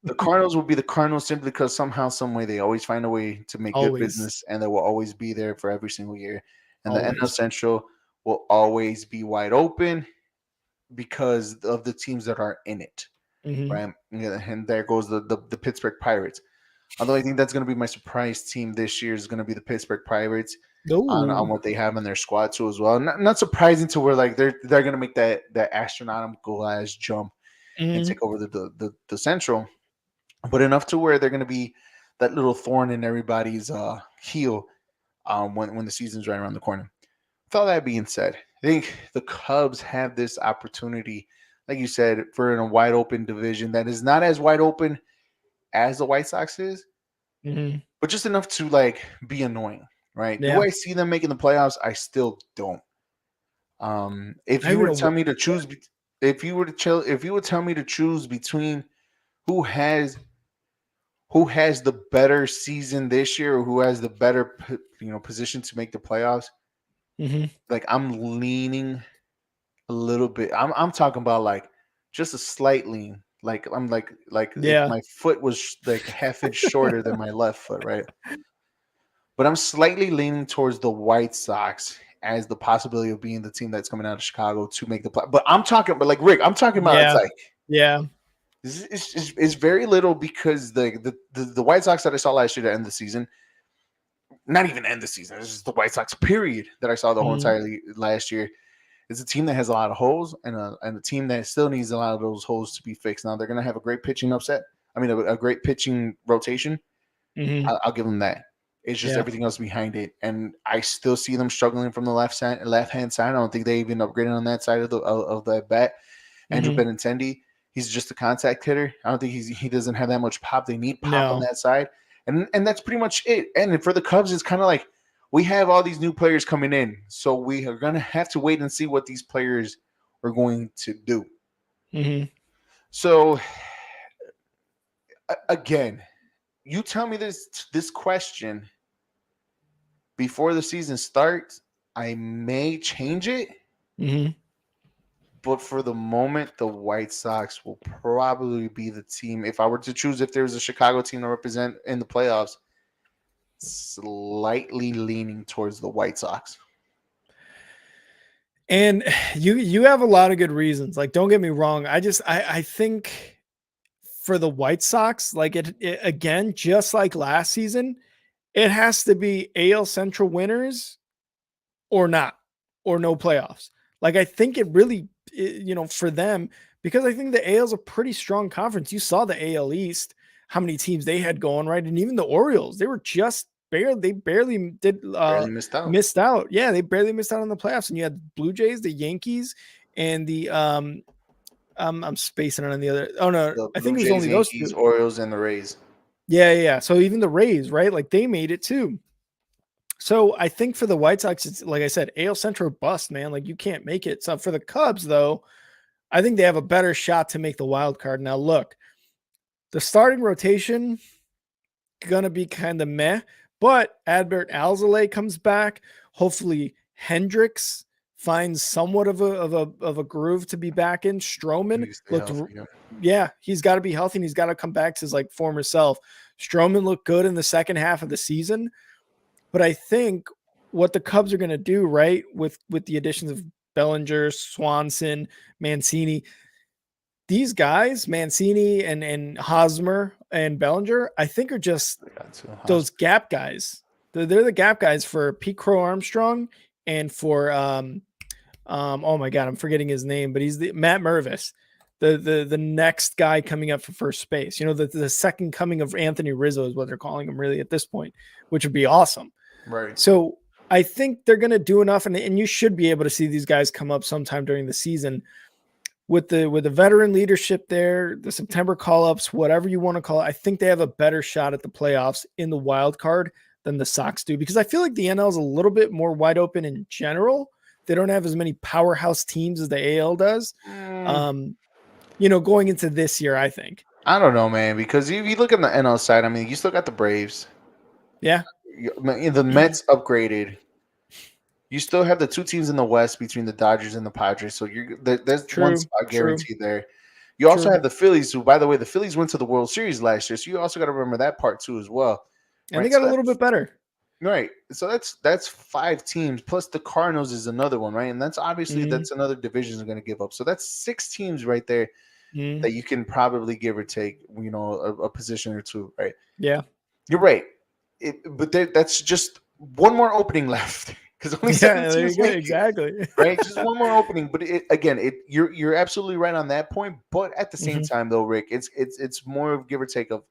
The Cardinals will be the Cardinals simply because somehow, some way, they always find a way to make good business, and they will always be there for every single year. And the NL Central will always be wide open because of the teams that are in it, right? And there goes the Pittsburgh Pirates. Although I think that's going to be my surprise team this year is going to be the Pittsburgh Pirates on what they have in their squad too as well. Not surprising to where like they're going to make that astronomical ass jump and take over the Central, but enough to where they're going to be that little thorn in everybody's heel when the season's right around the corner. With all that being said, I think the Cubs have this opportunity, like you said, for in a wide open division that is not as wide open as the White Sox is, but just enough to like be annoying, right? Yeah. Do I see them making the playoffs? I still don't. If you were to tell me to choose, if you would tell me to choose between who has the better season this year or who has the better position to make the playoffs, like I'm leaning a little bit. I'm talking about like just a slight lean. Like I'm like if my foot was like half inch shorter than my left foot, right? But I'm slightly leaning towards the White Sox as the possibility of being the team that's coming out of Chicago to make the play. But like Rick, I'm talking about it's like it's very little because the White Sox that I saw last year to end the season, not even end the season, it's just the White Sox period that I saw the whole entire last year. It's a team that has a lot of holes and a team that still needs a lot of those holes to be fixed. Now they're going to have a great pitching a great pitching rotation. I'll give them that. It's just everything else behind it, and I still see them struggling from the left hand side. I don't think they even upgraded on that side of the bat. Andrew Benintendi, he's just a contact hitter. I don't think he doesn't have that much pop. They need pop on that side, and that's pretty much it. And for the Cubs, it's kind of like, we have all these new players coming in, so we are going to have to wait and see what these players are going to do. So, again, you tell me this question before the season starts, I may change it. But for the moment, the White Sox will probably be the team. If I were to choose, if there's a Chicago team to represent in the playoffs, slightly leaning towards the White Sox. And you have a lot of good reasons. Like, don't get me wrong. I think for the White Sox, like it again, just like last season, it has to be AL Central winners or not, or no playoffs. Like, I think it really, for them, because I think the AL is a pretty strong conference. You saw the AL East, how many teams they had going, right? And even the Orioles, they were just they barely did Barely missed out. missed out. Yeah, they barely missed out on the playoffs. And you had Blue Jays, the Yankees, and the I'm spacing on the other. Oh no, The I Blue think it was Jays, only those Yankees, two. Orioles, and the Rays. Yeah. So even the Rays, right? Like, they made it too. So I think for the White Sox, it's like I said, AL Central bust, man. Like, you can't make it. So for the Cubs, though, I think they have a better shot to make the wild card. Now, look, the starting rotation gonna be kind of meh, but Adbert Alzolay comes back. Hopefully, Hendricks finds somewhat of a groove to be back in. Stroman Please stay looked, healthy. Yeah. yeah, he's got to be healthy and he's got to come back to his like former self. Stroman looked good in the second half of the season. But I think what the Cubs are going to do, right, with the additions of Bellinger, Swanson, Mancini, these guys, Mancini and Hosmer and Bellinger, I think are just I got to. those gap guys. They're the gap guys for Pete Crow Armstrong and for oh my God, I'm forgetting his name, but he's the Matt Mervis, the next guy coming up for first base. The second coming of Anthony Rizzo is what they're calling him really at this point, which would be awesome. Right. So I think they're going to do enough, and you should be able to see these guys come up sometime during the season with the veteran leadership there, the September call-ups, whatever you want to call it. I think they have a better shot at the playoffs in the wild card than the Sox do, because I feel like the NL is a little bit more wide open in general. They don't have as many powerhouse teams as the AL does. Going into this year, I think. I don't know, man, because if you look at the NL side, I mean, you still got the Braves. Yeah. The Mets upgraded. You still have the two teams in the West between the Dodgers and the Padres, so there's one spot guaranteed there. You also have the Phillies, who, by the way, the Phillies went to the World Series last year, so you also got to remember that part too as well. And they got a little bit better. Right. So that's 5 teams, plus the Cardinals is another one, right? And that's obviously that's another division is going to give up. So that's 6 teams right there that you can probably give or take, a position or two, right? Yeah. You're right. But that's just one more opening left. Because only 7 teams make it, exactly. right? Just one more opening. But you're absolutely right on that point. But at the same time, though, Rick, it's more of give or take of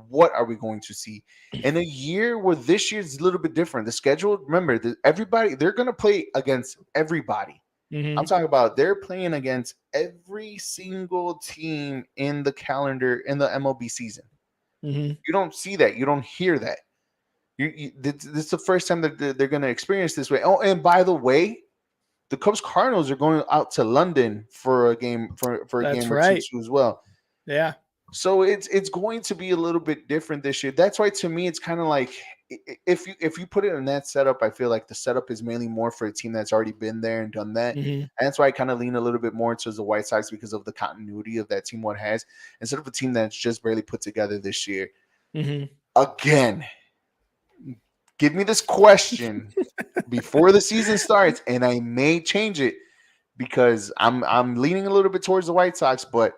what are we going to see in a year where this year's a little bit different. The schedule, remember, they're going to play against everybody. I'm talking about they're playing against every single team in the calendar in the MLB season. You don't see that. You don't hear that. This is the first time that they're going to experience this way. Oh, and by the way, the Cubs Cardinals are going out to London for a game for a game or two too as well. Yeah. So it's going to be a little bit different this year. That's why to me it's kind of like if you put it in that setup, I feel like the setup is mainly more for a team that's already been there and done that. And that's why I kind of lean a little bit more towards the White Sox because of the continuity of that team what has instead of a team that's just barely put together this year. Again, give me this question before the season starts, and I may change it because I'm leaning a little bit towards the White Sox, but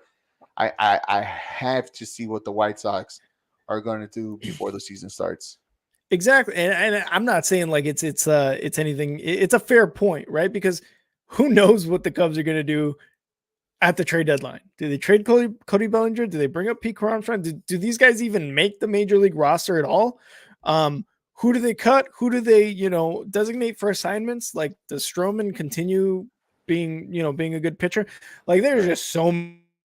I have to see what the White Sox are going to do before the season starts. Exactly, and I'm not saying like it's anything. It's a fair point, right? Because who knows what the Cubs are going to do at the trade deadline? Do they trade Cody Bellinger? Do they bring up Pete Armstrong? Do these guys even make the major league roster at all? Who do they cut? Who do they, designate for assignments? Like, does Stroman continue being a good pitcher? Like, there's just so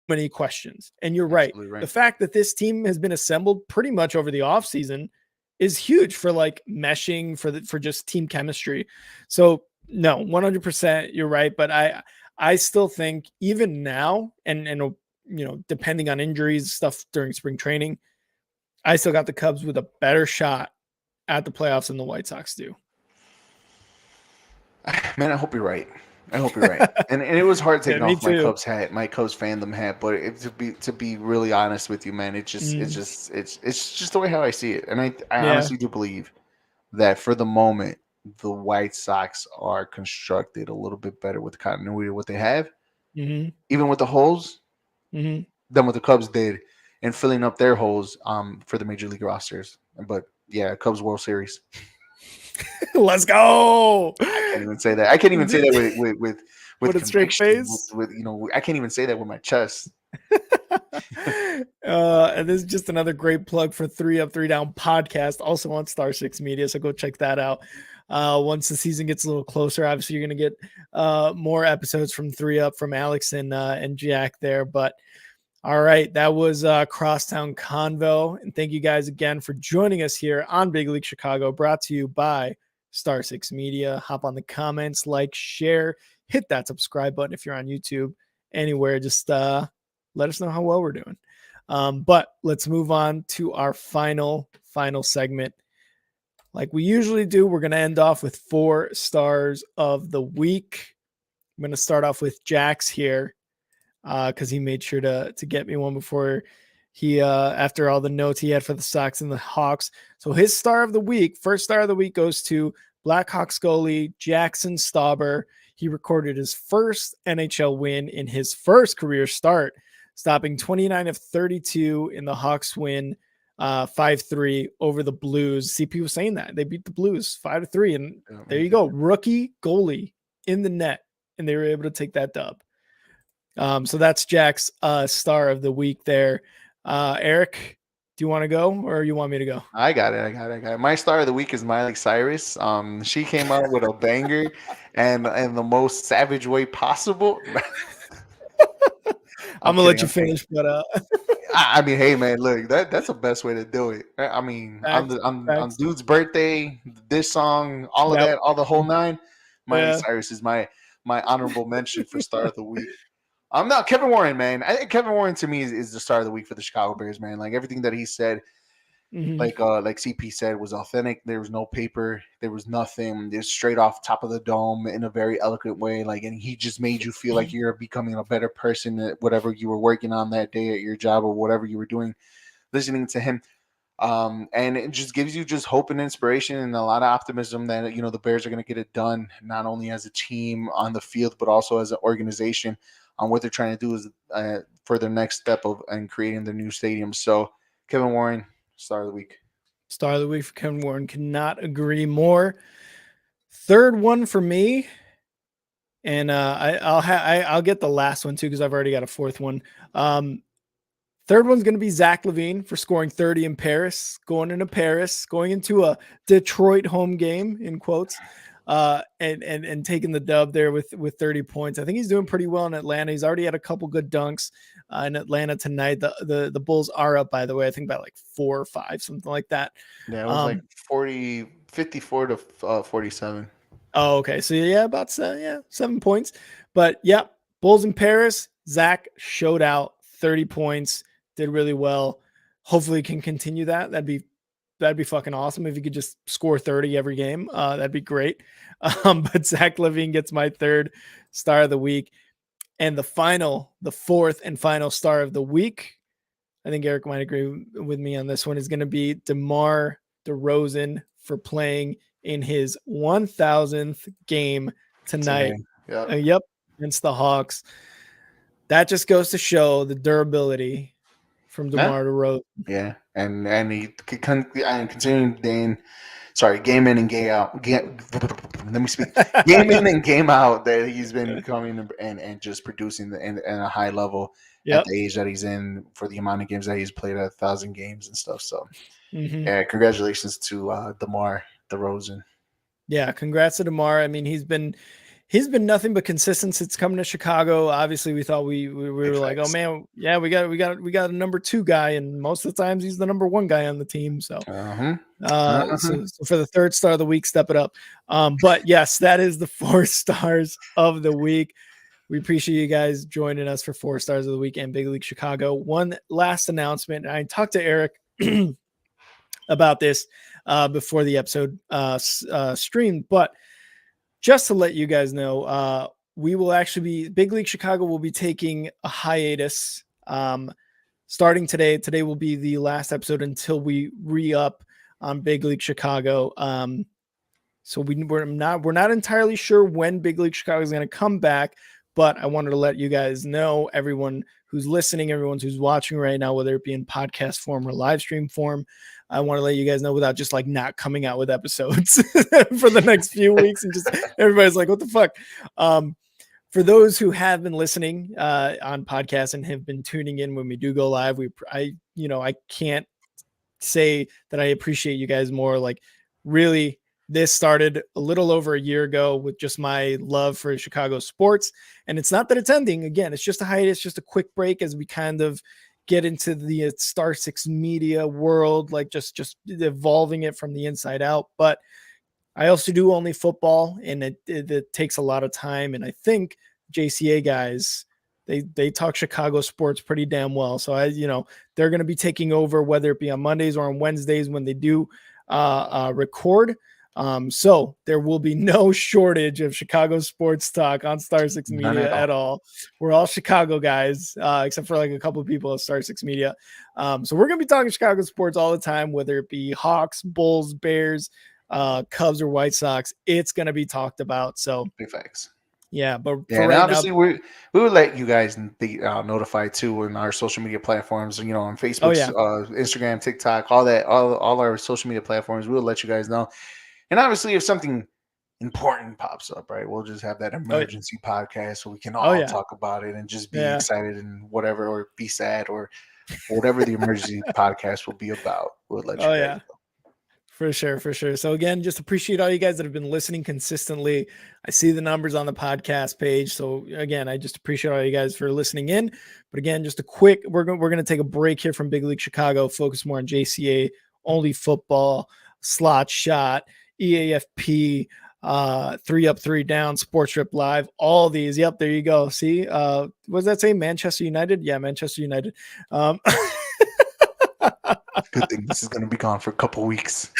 many questions. And you're right. The fact that this team has been assembled pretty much over the offseason is huge for like meshing for just team chemistry. So no, 100% you're right. But I still think even now, and depending on injuries, stuff during spring training, I still got the Cubs with a better shot at the playoffs than the White Sox do. Man, I hope you're right. I hope you're right. And it was hard Yeah, taking me off my too. Cubs hat, my Cubs fandom hat. But to be really honest with you, man, Mm, it's just the way how I see it. And I yeah. honestly do believe that for the moment, the White Sox are constructed a little bit better with the continuity of what they have, Hmm. even with the holes, Hmm. than what the Cubs did in filling up their holes for the major league rosters. But yeah, Cubs World Series. Let's go. I can't even say that. I can't even say that with With a straight conviction. face. I can't even say that with my chest. And this is just another great plug for 3 Up, 3 Down podcast, also on Star 6 Media. So go check that out. Once the season gets a little closer, obviously you're going to get more episodes from 3 Up from Alex and Jack there. But all right, that was Crosstown Convo. And thank you guys again for joining us here on Big League Chicago, brought to you by Star 6 Media. Hop on the comments, like, share, hit that subscribe button if you're on YouTube, anywhere. Just let us know how well we're doing. But let's move on to our final segment. Like we usually do, we're going to end off with 4 stars of the week. I'm going to start off with Jax here because he made sure to get me one before he after all the notes he had for the Sox and the Hawks. So his star of the week, first star of the week, goes to Blackhawks goalie Jackson Stauber. He recorded his first NHL win in his first career start, stopping 29 of 32 in the Hawks win 5-3 over the Blues. CP was saying that they beat the Blues 5-3, and there you go, rookie goalie in the net, and they were able to take that dub. So that's Jack's star of the week there. Eric, do you want to go or you want me to go? I got it. My star of the week is Miley Cyrus. She came out with a banger and the most savage way possible. I'm gonna let you finish, but I mean, hey man, look, that's the best way to do it. I mean, on facts. dude's birthday, this song, all of Yep. that, all the whole nine. Miley Yeah. Cyrus is my honorable mention for star of the week. I'm not Kevin Warren, man. I think Kevin Warren to me is the star of the week for the Chicago Bears, man. Like everything that he said, like CP said, was authentic. There was no paper, there was nothing. It's straight off top of the dome in a very eloquent way. Like, and he just made you feel like you're becoming a better person at whatever you were working on that day at your job or whatever you were doing. Listening to him, and it just gives you just hope and inspiration and a lot of optimism that the Bears are going to get it done, not only as a team on the field but also as an organization on what they're trying to do is for their next step of and creating the new stadium. So Kevin Warren, star of the week. Star of the week for Kevin Warren. Cannot agree more. Third one for me, and I'll get the last one too because I've already got a fourth one. Third one's going to be Zach LaVine for scoring 30 in Paris, going into a Detroit home game in quotes, and taking the dub there with 30 points. I think he's doing pretty well in Atlanta. He's already had a couple good dunks in Atlanta tonight. The Bulls are up, by the way, I think by like 4 or 5, something like that. Yeah, it was like 54 to 47. Oh, okay. So yeah, about 7 points. But yeah, Bulls in Paris. Zach showed out 30 points, did really well. Hopefully can continue that. That'd be fucking awesome if you could just score 30 every game. That'd be great. But Zach LaVine gets my third star of the week. And the fourth and final star of the week, I think Eric might agree with me on this one, is going to be DeMar DeRozan for playing in his 1000th game tonight. Yep. Against the Hawks. That just goes to show the durability from DeMar DeRozan. Yeah, and he continuing game in and game out. Let me speak. Game in and game out that he's been coming and just producing in a high level at the age that he's in for the amount of games that he's played at 1,000 games and stuff. So, yeah, congratulations to DeMar DeRozan. Yeah, congrats to DeMar. I mean, he's been nothing but consistent since coming to Chicago. Obviously, we thought we were like, oh man, yeah, we got a number 2 guy, and most of the times he's the number 1 guy on the team. So, so for the third star of the week, step it up. But yes, that is the 4 stars of the week. We appreciate you guys joining us for 4 stars of the week and Big League Chicago. One last announcement. I talked to Eric about this before the episode streamed, but just to let you guys know, we will actually be Big League Chicago will be taking a hiatus starting today. Today will be the last episode until we re-up on Big League Chicago. So we're not entirely sure when Big League Chicago is going to come back, but I wanted to let you guys know, everyone who's listening, everyone who's watching right now, whether it be in podcast form or live stream form, I want to let you guys know without just like not coming out with episodes for the next few weeks and just everybody's like, what the fuck? For those who have been listening on podcasts and have been tuning in when we do go live, I can't say that I appreciate you guys more. Like, really, this started a little over a year ago with just my love for Chicago sports. And it's not that it's ending. Again, it's just a hiatus, just a quick break as we kind of get into the Star 6 media world, like just evolving it from the inside out. But I also do only football, and it takes a lot of time. And I think JCA guys, they talk Chicago sports pretty damn well. So they're going to be taking over, whether it be on Mondays or on Wednesdays when they do record. So there will be no shortage of Chicago sports talk on Star 6 Media at all. We're all Chicago guys, except for like a couple of people at Star 6 Media. So we're going to be talking Chicago sports all the time, whether it be Hawks, Bulls, Bears, Cubs, or White Sox. It's going to be talked about. So big facts. Yeah, but and right obviously now, we will let you guys be notified too on our social media platforms. On Facebook, Instagram, TikTok, all that, all our social media platforms. We'll let you guys know. And obviously, if something important pops up, right, we'll just have that emergency podcast so we can all talk about it and just be excited and whatever, or be sad or whatever the emergency podcast will be about. We'll let you guys know. For sure. So again, just appreciate all you guys that have been listening consistently. I see the numbers on the podcast page. So again, I just appreciate all you guys for listening in. But again, just a quick, we're going to take a break here from Big League Chicago, focus more on JCA, only football, slot shot, EAFP, 3 Up, 3 Down, Sports Trip Live, all these. Yep, there you go. See, what does that say? Manchester United? Yeah, Manchester United. Good thing this is going to be gone for a couple weeks.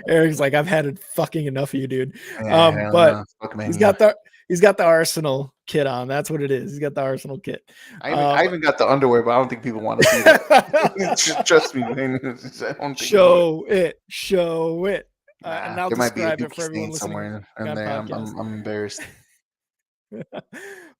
Eric's like, I've had it fucking enough of you, dude. But he's got the Arsenal kit on. That's what it is. He's got the Arsenal kit. I even got the underwear, but I don't think people want to see that. Trust me, man. Show it. And I'll describe it for everyone somewhere in there. I'm embarrassed.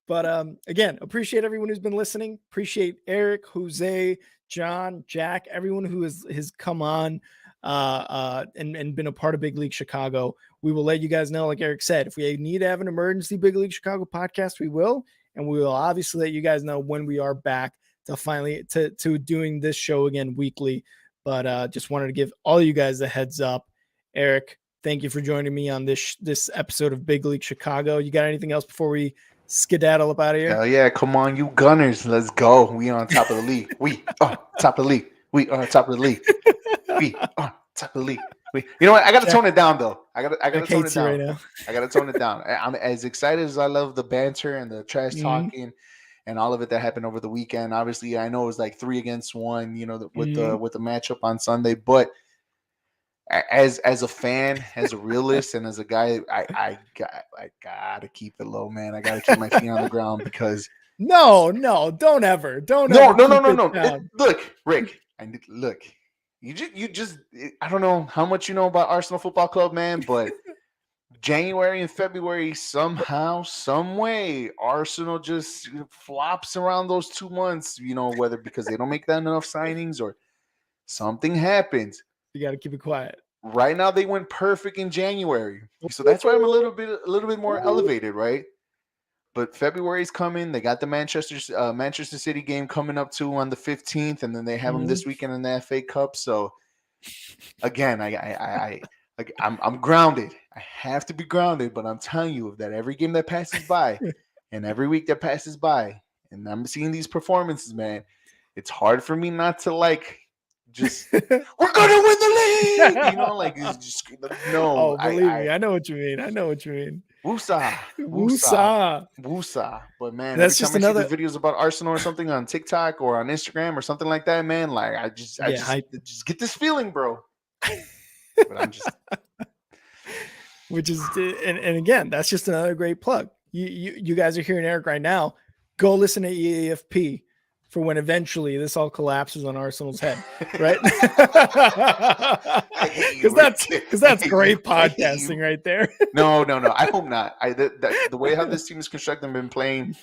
But again, appreciate everyone who's been listening. Appreciate Eric, Jose, John, Jack, everyone who has come on and been a part of Big League Chicago. We will let you guys know, like Eric said, if we need to have an emergency Big League Chicago podcast, we will. And we will obviously let you guys know when we are back to finally to doing this show again weekly. But just wanted to give all you guys a heads up. Eric, thank you for joining me on this episode of Big League Chicago. You got anything else before we skedaddle up out of here? Hell yeah, come on, you Gunners. Let's go. We on top of the league. We are top of the league. We are top of the league. We are top of the league. You know what? I got to tone it down, though. I got to tone it down. Right now. I got to tone it down. I'm as excited as I love the banter and the trash talking and all of it that happened over the weekend. Obviously, I know it was like 3 against 1, with the matchup on Sunday, but as a fan, as a realist, and as a guy, I gotta keep it low, man. I gotta keep my feet on the ground because no, don't ever. Look, Rick, look. You just I don't know how much you know about Arsenal Football Club, man, but January and February somehow, some way, Arsenal just flops around those 2 months. Whether because they don't make that enough signings or something happens. You got to keep it quiet. Right now, they went perfect in January, so that's why I'm a little bit more elevated, right? But February's coming. They got the Manchester City game coming up too on the 15th, and then they have them this weekend in the FA Cup. So again, I'm grounded. I have to be grounded, but I'm telling you that every game that passes by, and every week that passes by, and I'm seeing these performances, man, it's hard for me not to just we're gonna win the league, it's just no. Oh, believe me, I know what you mean. Woosah. But man, that's every time I see the videos about Arsenal or something on TikTok or on Instagram or something like that, man, I just get this feeling, bro. But I'm just which is, and again, that's just another great plug. You guys are hearing Eric right now. Go listen to EAFP for when eventually this all collapses on Arsenal's head, right? Because that's great podcasting right there. No. I hope not. The way how this team is constructed and been playing,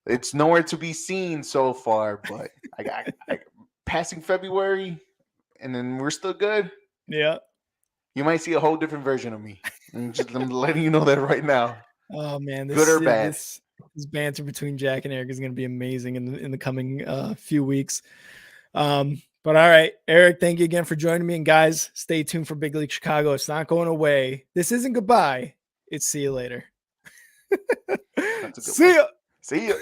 it's nowhere to be seen so far. But I got passing February, and then we're still good. Yeah. You might see a whole different version of me. I'm letting you know that right now. Oh man, good or bad. This banter between Jack and Eric is going to be amazing in the coming few weeks. But all right, Eric, thank you again for joining me. And guys, stay tuned for Big League Chicago. It's not going away. This isn't goodbye. It's see you later. That's a good See ya. See ya.